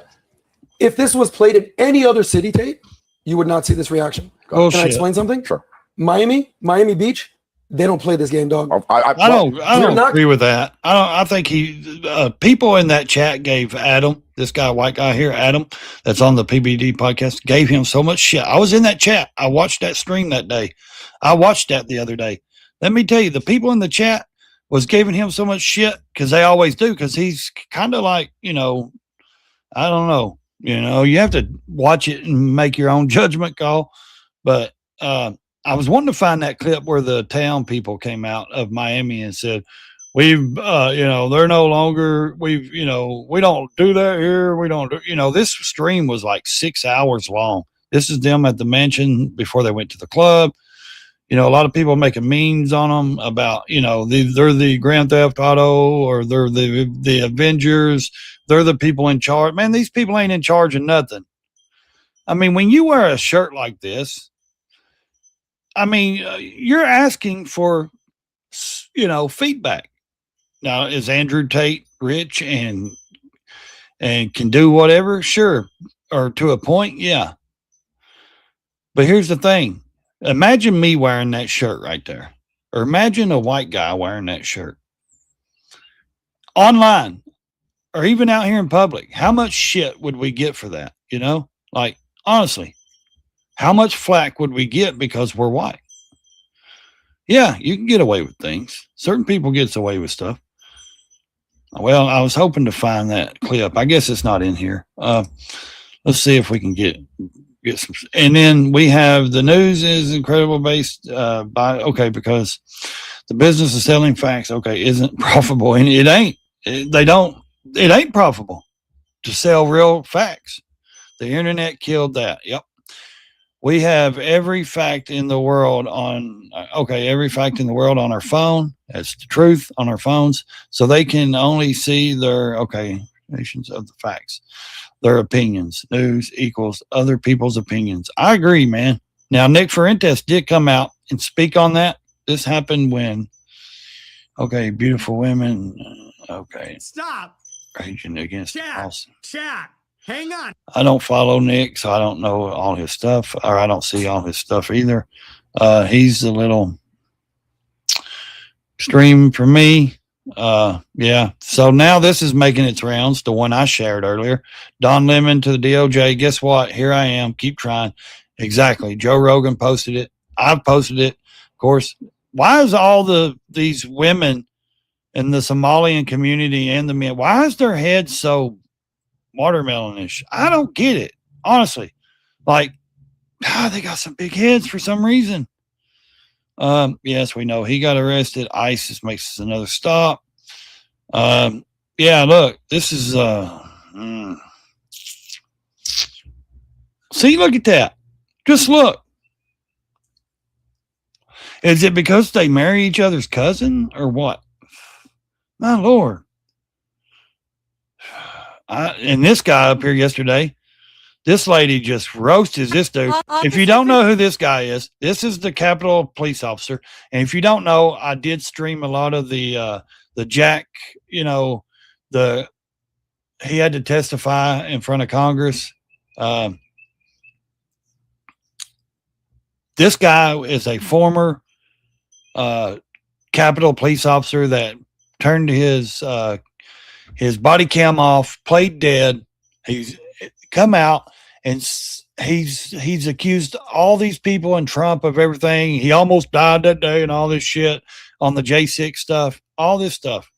L: If this was played in any other city, Tate, you would not see this reaction.
A: Oh,
L: Can I
A: shit.
L: explain something?
F: Sure.
L: Miami Beach, they don't play this game, dog.
A: I don't agree with that. I think people in that chat gave Adam, this guy, white guy here, Adam, that's on the PBD podcast, gave him so much shit. I was in that chat. I watched that stream that day. I watched that the other day. Let me tell you, the people in the chat was giving him so much shit because they always do, because he's kind of like, I don't know. You have to watch it and make your own judgment call. But I was wanting to find that clip where the town people came out of Miami and said, We've, they're no longer, we don't do that here. We don't do, this stream was like 6 hours long. This is them at the mansion before they went to the club. A lot of people making memes on them about, they're the Grand Theft Auto or they're the Avengers. They're the people in charge. Man, these people ain't in charge of nothing. I mean, when you wear a shirt like this, you're asking for, feedback. Now, is Andrew Tate rich and can do whatever? Sure. Or to a point, yeah. But here's the thing. Imagine me wearing that shirt right there. Or imagine a white guy wearing that shirt. Online. Or even out here in public. How much shit would we get for that? Like, honestly. How much flack would we get because we're white? Yeah, you can get away with things. Certain people gets away with stuff. Well, I was hoping to find that clip. I guess it's not in here. Let's see if we can get some. And then we have the news is incredible based because the business of selling facts, isn't profitable. And it ain't. It ain't profitable to sell real facts. The internet killed that. Yep. We have every fact in the world on our phone. That's the truth on our phones. So they can only see their, nations of the facts, their opinions. News equals other people's opinions. I agree, man. Now, Nick Fuentes did come out and speak on that. This happened when, beautiful women,
K: Stop.
A: raging against us.
K: Chat. Hang on.
A: I don't follow Nick, so I don't know all his stuff, or I don't see all his stuff either. He's a little extreme for me. Yeah. So now this is making its rounds, the one I shared earlier. Don Lemon to the DOJ. Guess what? Here I am. Keep trying. Exactly. Joe Rogan posted it. I've posted it. Of course, why is all these women in the Somalian community and the men, why is their head so watermelonish? I don't get it, honestly. Like, they got some big heads for some reason. Yes, we know he got arrested. ISIS makes another stop. Yeah, look, this is see, look at that. Just look. Is it because they marry each other's cousin or what? My Lord. And this guy up here yesterday, this lady just roasted this dude. If you don't know who this guy is, this is the Capitol police officer. And if you don't know, I did stream a lot of the Jack, he had to testify in front of Congress. This guy is a former Capitol police officer that turned his body cam off, played dead. He's come out and he's accused all these people and Trump of everything. He almost died that day and all this shit on the J6 stuff, all this stuff.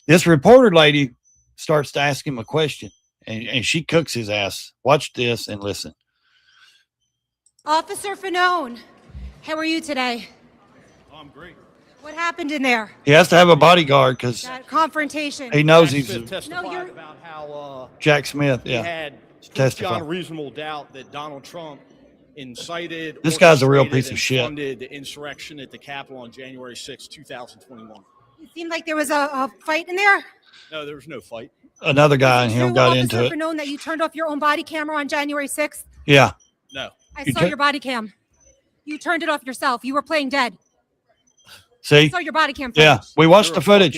A: This reporter lady starts to ask him a question and she cooks his ass. Watch this and listen.
P: Officer Fanone, how are you today?
M: Oh, I'm great.
P: What happened in there?
A: He has to have a bodyguard because
P: That confrontation.
A: he knows
Q: Jack
A: he's
Q: Smith
A: a,
Q: testified about how
A: Jack Smith.
Q: he
A: Yeah.
Q: had
A: Testify.
Q: beyond a reasonable doubt that Donald Trump incited.
A: This guy's a real
Q: orchestrated,
A: piece of
Q: and
A: shit.
Q: Funded the insurrection at the Capitol on January 6, 2021.
P: It seemed like there was a fight in there.
Q: No, there was no fight.
A: Another guy and him
P: True,
A: got
P: Officer
A: into it.
P: Fanone, that you turned off your own body camera on January 6th.
A: Yeah.
Q: No.
P: I
A: You
P: saw
A: tur-
P: your body cam. You turned it off yourself. You were playing dead.
A: See?
P: I saw your body cam footage.
A: Yeah. We watched the footage.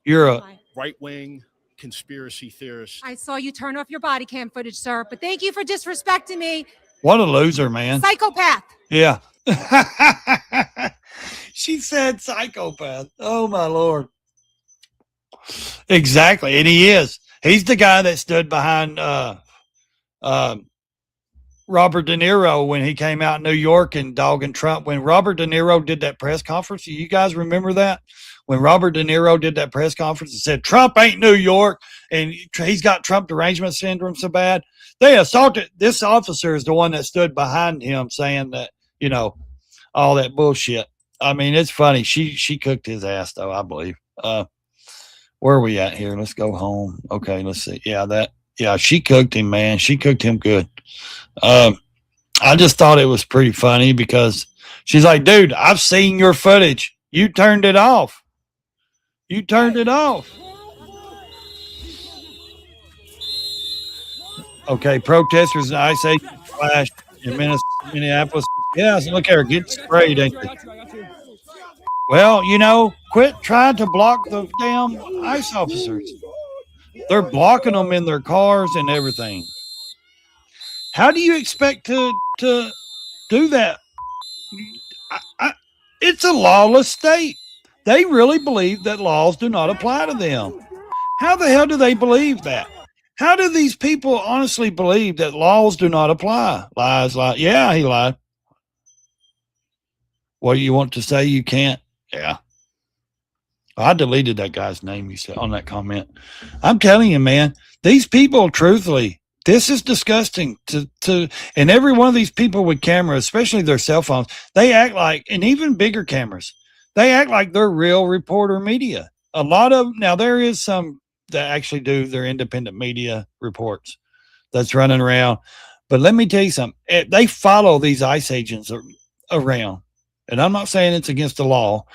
A: You're a
Q: right-wing conspiracy theorist.
P: I saw you turn off your body cam footage, sir. But thank you for disrespecting me.
A: what a loser, man.
P: Psychopath.
A: Yeah. She said psychopath. Oh my Lord. Exactly. And he is. He's the guy that stood behind Robert De Niro when he came out in New York and dogging Trump. When Robert De Niro did that press conference, you guys remember that? When Robert De Niro did that press conference and said, Trump ain't New York and he's got Trump derangement syndrome so bad. They assaulted. This officer is the one that stood behind him saying that, all that bullshit. I mean, it's funny. She cooked his ass though, I believe. Where are we at here? Let's go home. Okay, let's see. Yeah, she cooked him, man. She cooked him good. I just thought it was pretty funny because she's like, dude, I've seen your footage. You turned it off. You turned it off. Okay, protesters and Ice Age flash in Minneapolis. Yeah, so look at her getting sprayed, ain't they? Well, you know, quit trying to block the damn ICE officers. They're blocking them in their cars and everything. How do you expect to do that? It's a lawless state. They really believe that laws do not apply to them. How the hell do they believe that? How do these people honestly believe that laws do not apply? Lies. Yeah, he lied. What do you want to say? You can't. Yeah. I deleted that guy's name you said on that comment. I'm telling you, man, these people, truthfully, this is disgusting to and every one of these people with cameras, especially their cell phones, they act like, and even bigger cameras, they act like they're real reporter media. A lot of, now there is some that actually do their independent media reports that's running around. But let me tell you something. They follow these ICE agents around. And I'm not saying it's against the law,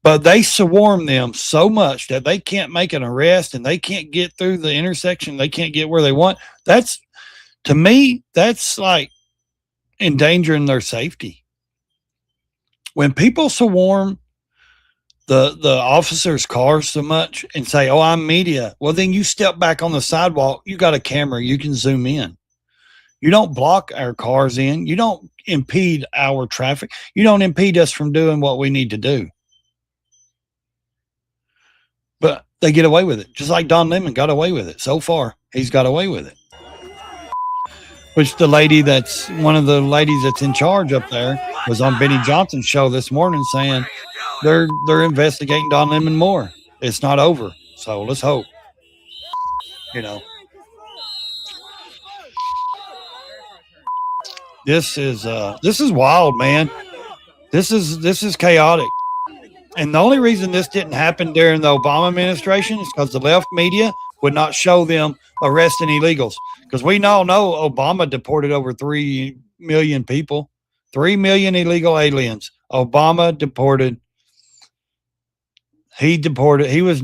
A: but they swarm them so much that they can't make an arrest and they can't get through the intersection. They can't get where they want. That's, to me, that's like endangering their safety. When people swarm the officers' cars so much and say, oh, I'm media. Well, then you step back on the sidewalk. You got a camera. You can zoom in. You don't block our cars in. You don't impede our traffic. You don't impede us from doing what we need to do. But they get away with it. Just like Don Lemon got away with it. So far, he's got away with it. Which the lady that's one of the ladies that's in charge up there was on Benny Johnson's show this morning saying they're investigating Don Lemon more. It's not over. So let's hope. You know. This is wild, man. This is chaotic. And the only reason this didn't happen during the Obama administration is because the left media would not show them arresting illegals. Because we all know Obama deported over 3 million people, 3 million illegal aliens. Obama deported. He deported. He was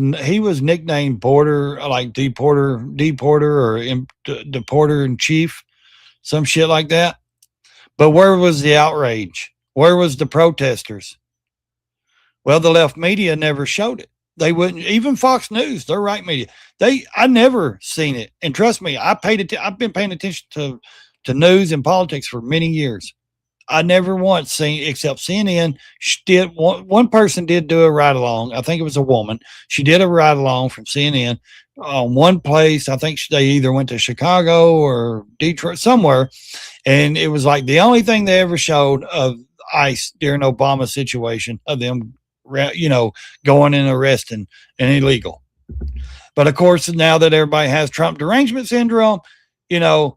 A: nicknamed border, like deporter or deporter in chief, some shit like that. But where was the outrage? Where was the protesters? Well, the left media never showed it. They wouldn't, even Fox News, their right media. I never seen it. And trust me, I've been paying attention to news and politics for many years. I never once seen, except CNN, one person did do a ride along. I think it was a woman. She did a ride along from CNN on one place. I think they either went to Chicago or Detroit, somewhere. And it was like the only thing they ever showed of ICE during Obama's situation of them, going and arresting an illegal. But of course, now that everybody has Trump derangement syndrome, the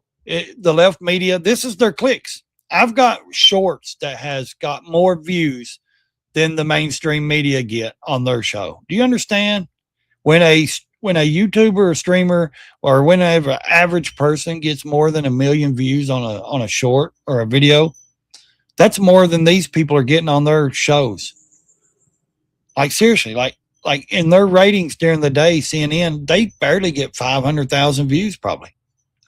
A: left media, this is their clicks. I've got shorts that has got more views than the mainstream media get on their show. Do you understand? When a YouTuber or streamer or whenever an average person gets more than 1 million views on a short or a video, that's more than these people are getting on their shows. Like seriously, like in their ratings during the day, CNN, they barely get 500,000 views probably.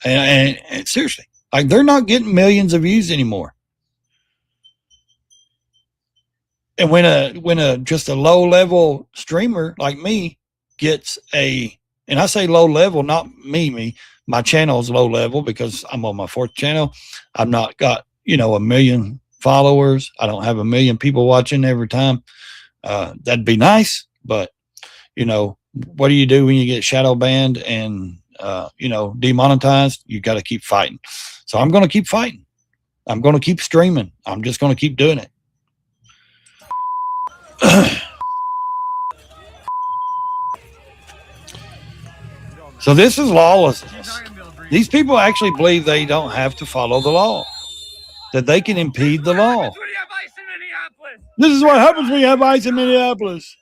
A: And seriously, like they're not getting millions of views anymore. And when a just a low level streamer like me gets and I say low level, not me, my channel is low level because I'm on my 4th channel. I've not got, 1 million followers. I don't have 1 million people watching every time. That'd be nice, but what do you do when you get shadow banned and demonetized? You got to keep fighting. So I'm going to keep fighting. I'm going to keep streaming. I'm just going to keep doing it. So this is lawlessness. These people actually believe they don't have to follow the law, that they can impede the law. This is what happens when you have ICE in Minneapolis.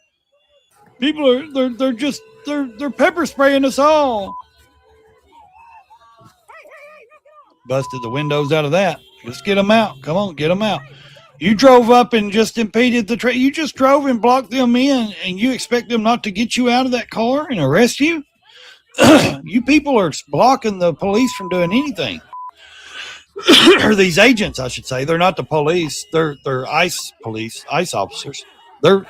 A: People are they're pepper spraying us all. Busted the windows out of that. Just get them out. Come on, get them out. You drove up and just impeded the train. You just drove and blocked them in, and you expect them not to get you out of that car and arrest you? You people are blocking the police from doing anything. Or these agents, I should say. They're not the police. They're ICE police, ICE officers. They're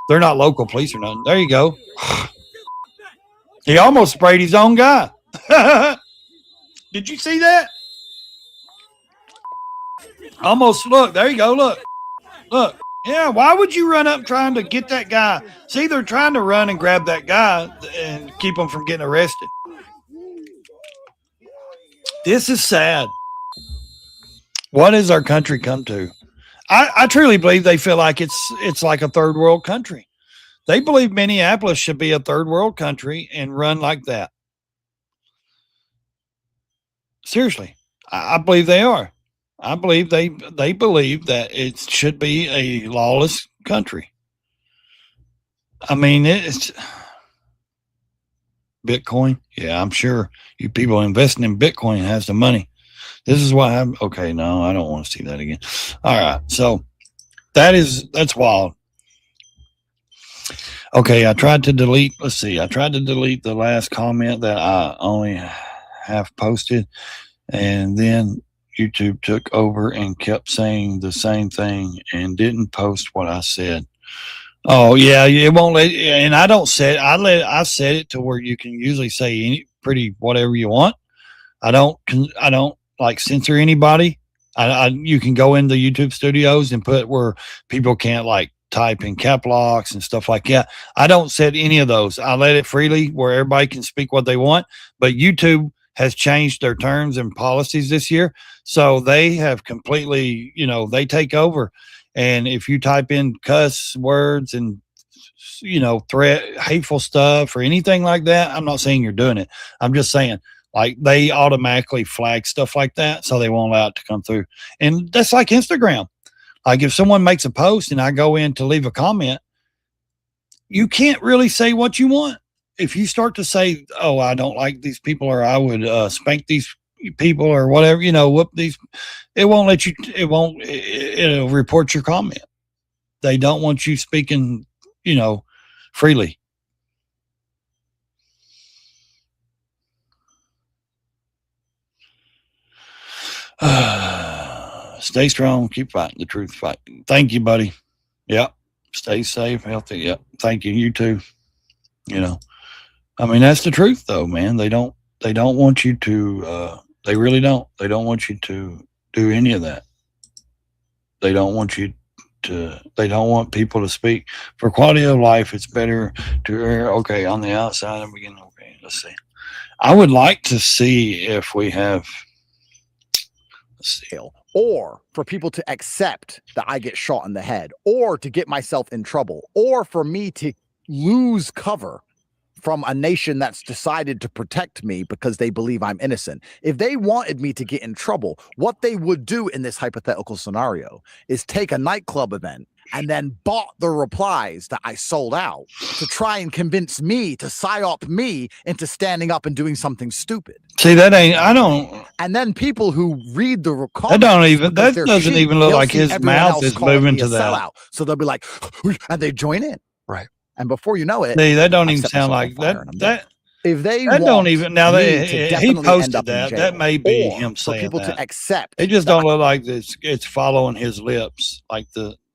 A: not local police or nothing. There you go. He almost sprayed his own guy. Did you see that? Almost. Look, there you go. Look. Yeah, why would you run up trying to get that guy? See, they're trying to run and grab that guy and keep him from getting arrested. This is sad. What has our country come to? I truly believe they feel like it's like a third world country. They believe Minneapolis should be a third world country and run like that. Seriously, I believe they are. I believe they believe that it should be a lawless country. I mean, it's Bitcoin. Yeah, I'm sure you people investing in Bitcoin has the money. This is why I'm okay. No, I don't want to see that again. All right. So that's wild. Okay. I tried to delete the last comment that I only have posted, and then YouTube took over and kept saying the same thing and didn't post what I said. Oh yeah. It won't let, and I don't say it. I set it to where you can usually say pretty whatever you want. I don't like censor anybody. You can go into YouTube studios and put where people can't like type in cap locks and stuff like that. I don't set any of those. I let it freely where everybody can speak what they want, but YouTube has changed their terms and policies this year. So they have completely, they take over. And if you type in cuss words and, threat, hateful stuff or anything like that, I'm not saying you're doing it. I'm just saying, like, they automatically flag stuff like that, so they won't allow it to come through. And that's like Instagram. Like, if someone makes a post and I go in to leave a comment, you can't really say what you want. If you start to say, oh, I don't like these people, or I would spank these people or whatever, whoop these, it won't let you, it'll report your comment. They don't want you speaking, freely. Stay strong, keep fighting the truth fight. Thank you, buddy. Yep. Stay safe, healthy. Yep. Thank you. You too. I mean, that's the truth though, man. They don't want you to, they really don't. They don't want you to do any of that. They don't want people to speak. For quality of life, it's better to err, okay, on the outside and begin. Okay, let's see. I would like to see if we have,
F: or for people to accept that I get shot in the head, or to get myself in trouble, or for me to lose cover from a nation that's decided to protect me because they believe I'm innocent. If they wanted me to get in trouble, what they would do in this hypothetical scenario is take a nightclub event and then bought the replies that I sold out to try and convince me to psyop me into standing up and doing something stupid.
A: See, that ain't, I don't.
F: And then people who read the
A: that doesn't even look like his mouth is moving to that.
F: Sellout. So they'll be like, and they join in.
H: Right.
F: And before you know it,
A: that don't even sound like that.
F: If they
A: don't even, now he posted
F: that,
A: that may be him saying
F: people
A: that.
F: To accept.
A: It just don't look like it's following his lips. Like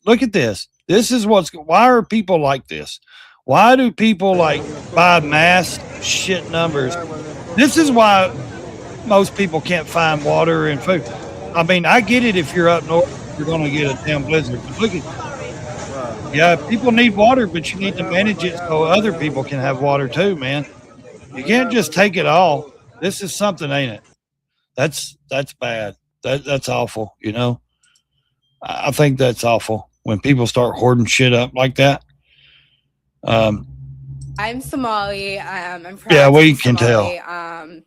A: look at this. This is why are people like this? Why do people buy mass shit numbers? This is why most people can't find water and food. I mean, I get it if you're up north, you're going to get a damn blizzard. But look at, yeah, people need water, but you need to manage it so other people can have water too, man. You can't just take it all. This is something, ain't it? That's bad. That's awful, I think that's awful when people start hoarding shit up like that.
R: I'm Somali. I'm from
A: yeah, we can
R: Somali.
A: tell.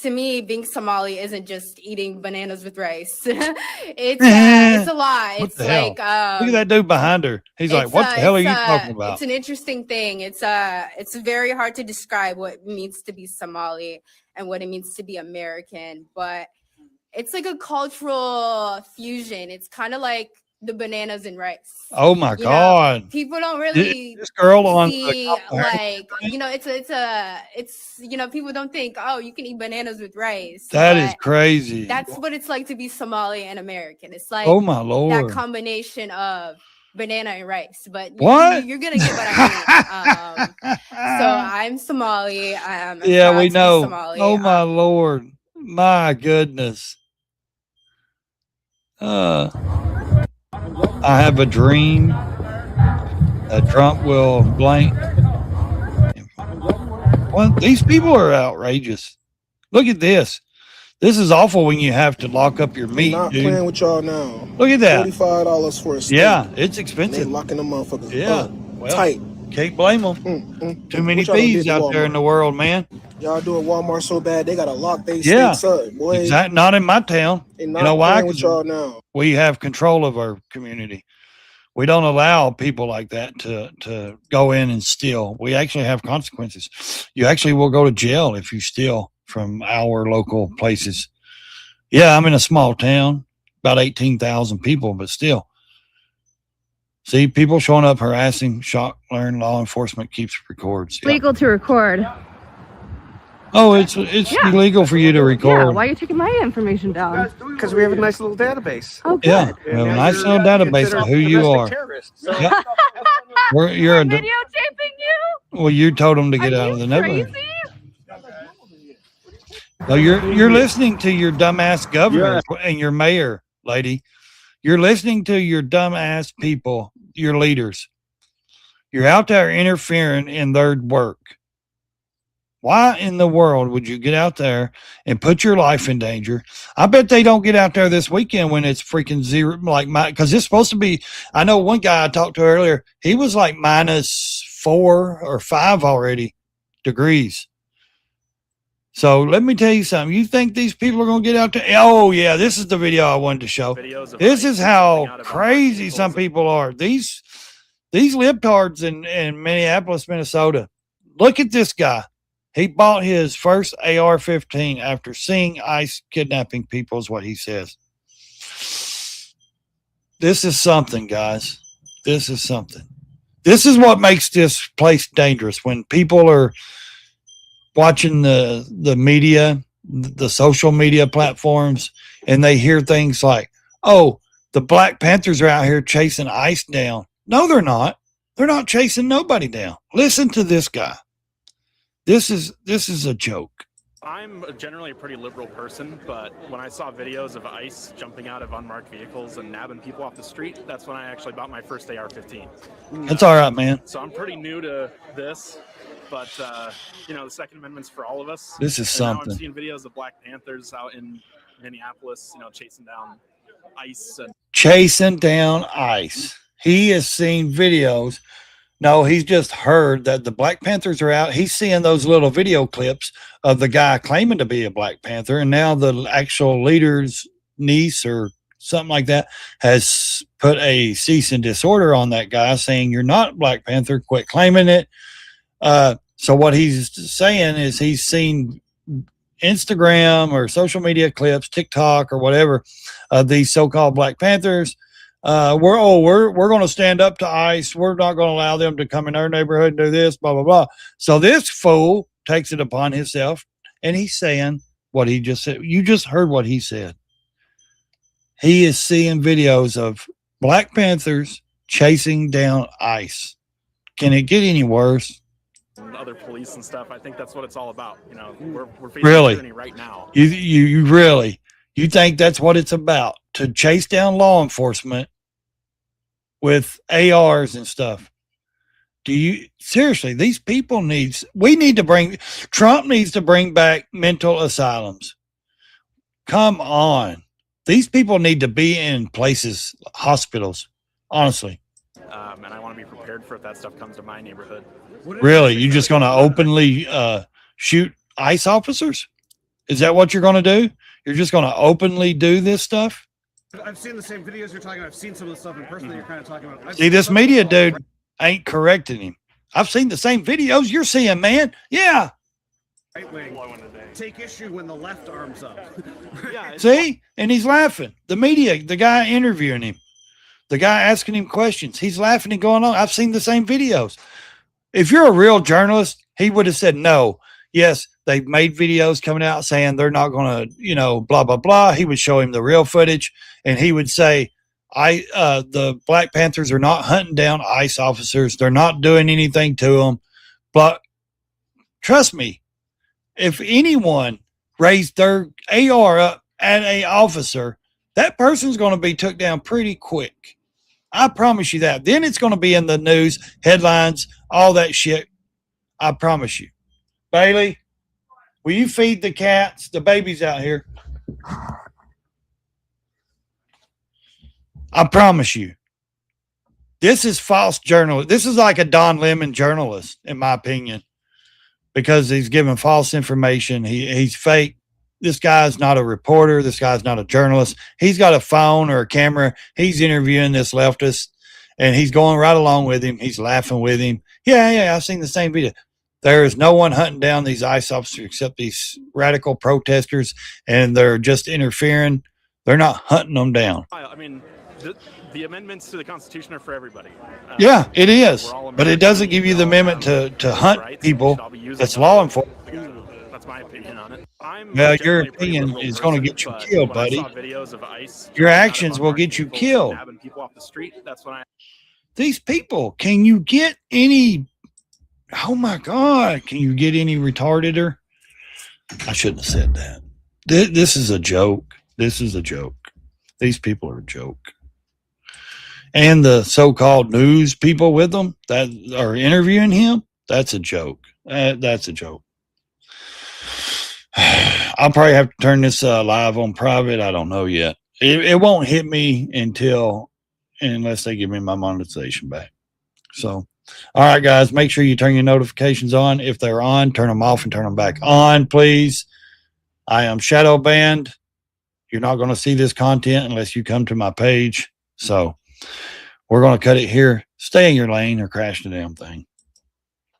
R: to me, being Somali isn't just eating bananas with rice. It's a lot.
A: What
R: It's
A: the hell?
R: like
A: Look at that dude behind her. He's like, "What the hell are you talking about?"
R: It's an interesting thing. It's very hard to describe what it means to be Somali and what it means to be American, but it's like a cultural fusion. It's kind of like the bananas and rice.
A: Oh my
R: You know,
A: God!
R: people don't really
A: This girl on
R: see
A: the
R: like it's people don't think, oh, you can eat bananas with rice.
A: that is
R: but
A: crazy.
R: that's what it's like to be Somali and American. It's like
A: Oh my Lord!
R: that combination of banana and rice. But
A: What?
R: you're gonna get what I mean. So I'm Somali. I'm
A: Yeah,
R: proud
A: we
R: to be
A: know.
R: Somali.
A: Oh my Lord! My goodness. I have a dream that Trump will blank. Well, these people are outrageous. Look at this. This is awful when you have to lock up your meat,
S: Not
A: dude.
S: playing with y'all now.
A: Look at that.
S: $45 for a steak.
A: Yeah, it's
S: They
A: expensive.
S: locking them motherfuckers
A: Yeah,
S: up.
A: well,
S: Tight.
A: can't blame them. Too many
S: What y'all done did
A: thieves
S: to
A: out there in the world, man.
S: Y'all doing Walmart so bad they gotta lock their
A: Yeah,
S: steaks up, boy.
A: exactly. Not in my town.
S: They
A: You
S: not
A: know why?
S: playing with
A: 'Cause
S: y'all now.
A: we have control of our community. We don't allow people like that to go in and steal. We actually have consequences. You actually will go to jail if you steal from our local places. Yeah, I'm in a small town, about 18,000 people, but still. See, people showing up harassing, shock, learn, law enforcement keeps records. Yeah.
T: Legal to record.
A: Oh, it's
T: Yeah.
A: illegal for you to
T: Yeah,
A: record.
T: why are you taking my information down?
U: Because we have a nice little database.
T: Oh, good.
A: Yeah, we have a nice little database of who you are. Yep. You're a
T: Videotaping you?
A: well. You told them to get out of the neighborhood. No, you're listening to your dumbass governor and your mayor, lady. You're listening to your dumbass people, your leaders. You're out there interfering in their work. Why in the world would you get out there and put your life in danger? I bet they don't get out there this weekend when it's freaking zero, because it's supposed to be. I know one guy I talked to earlier, he was like -4 or 5 already degrees. So let me tell you something. You think these people are going to get out there? Oh, yeah, this is the video I wanted to show. This is how crazy some people are. These libtards in Minneapolis, Minnesota. Look at this guy. He bought his first AR-15 after seeing ICE kidnapping people, is what he says. This is something, guys. This is something. This is what makes this place dangerous. When people are watching the media, the social media platforms, and they hear things like, oh, the Black Panthers are out here chasing ICE down. No, they're not. They're not chasing nobody down. Listen to this guy. This is a joke.
V: I'm generally a pretty liberal person, but when I saw videos of ICE jumping out of unmarked vehicles and nabbing people off the street, that's when I actually bought my first AR-15.
A: That's all right, man.
V: So I'm pretty new to this, but the Second Amendment's for all of us.
A: This is
V: And now
A: something.
V: I'm seeing videos of Black Panthers out in Minneapolis, chasing down ICE. And
A: Chasing down ICE. He has seen videos. No, he's just heard that the Black Panthers are out. He's seeing those little video clips of the guy claiming to be a Black Panther, and now the actual leader's niece or something like that has put a cease and disorder on that guy, saying, "You're not Black Panther. Quit claiming it." So what he's saying is he's seen Instagram or social media clips, TikTok or whatever, of these so-called Black Panthers. We're going to stand up to ICE. We're not going to allow them to come in our neighborhood and do this, blah, blah, blah. So this fool takes it upon himself, and he's saying what he just said. You just heard what he said. He is seeing videos of Black Panthers chasing down ICE. Can it get any worse?
V: other police and stuff. I think that's what it's all about. We're facing
A: Really?
V: tyranny right now.
A: You really, you think that's what it's about, to chase down law enforcement with ARs and stuff? Do you seriously, these people Trump needs to bring back mental asylums. Come on. These people need to be in places, hospitals, honestly.
V: And I want to be prepared for if that stuff comes to my neighborhood.
A: Really? You just going to openly shoot ICE officers? Is that what you're going to do? You're just going to openly do this stuff?
Q: I've seen the same videos you're talking about. I've seen some of the stuff in person that you're kind of talking about.
A: See, this media dude ain't correcting him. I've seen the same videos you're seeing, man. Yeah.
Q: Right wing take issue when the left arms up. Yeah.
A: See? And he's laughing. The media, the guy interviewing him, the guy asking him questions, he's laughing and going on. I've seen the same videos. If you're a real journalist, he would have said, no, yes, they've made videos coming out saying they're not going to, blah, blah, blah. He would show him the real footage and he would say, the Black Panthers are not hunting down ICE officers. They're not doing anything to them. But trust me, if anyone raised their AR up at a officer, that person's going to be took down pretty quick. I promise you that. Then it's going to be in the news, headlines, all that shit. I promise you. Bailey, will you feed the cats, the babies out here? I promise you. This is false journalism. This is like a Don Lemon journalist, in my opinion, because he's giving false information. He's fake. This guy's not a reporter. This guy's not a journalist. He's got a phone or a camera. He's interviewing this leftist, and he's going right along with him. He's laughing with him. Yeah, I've seen the same video. There is no one hunting down these ICE officers except these radical protesters, and they're just interfering. They're not hunting them down.
V: I mean, the amendments to the Constitution are for everybody.
A: Yeah, it is. But it doesn't give you the amendment to hunt people. That's law enforcement.
V: That's my opinion on it.
A: Well, your opinion is going to get you killed, buddy. Your actions will get you killed.
V: People off the street, that's when
A: These people, can you get any... Oh, my God. Can you get any retardeder? I shouldn't have said that. This is a joke. This is a joke. These people are a joke. And the so-called news people with them that are interviewing him, that's a joke. That's a joke. I'll probably have to turn this live on private. I don't know yet. It won't hit me unless they give me my monetization back. So, all right, guys, make sure you turn your notifications on. If they're on, turn them off and turn them back on, please. I am shadow banned. You're not going to see this content unless you come to my page. So we're going to cut it here. Stay in your lane or crash the damn thing.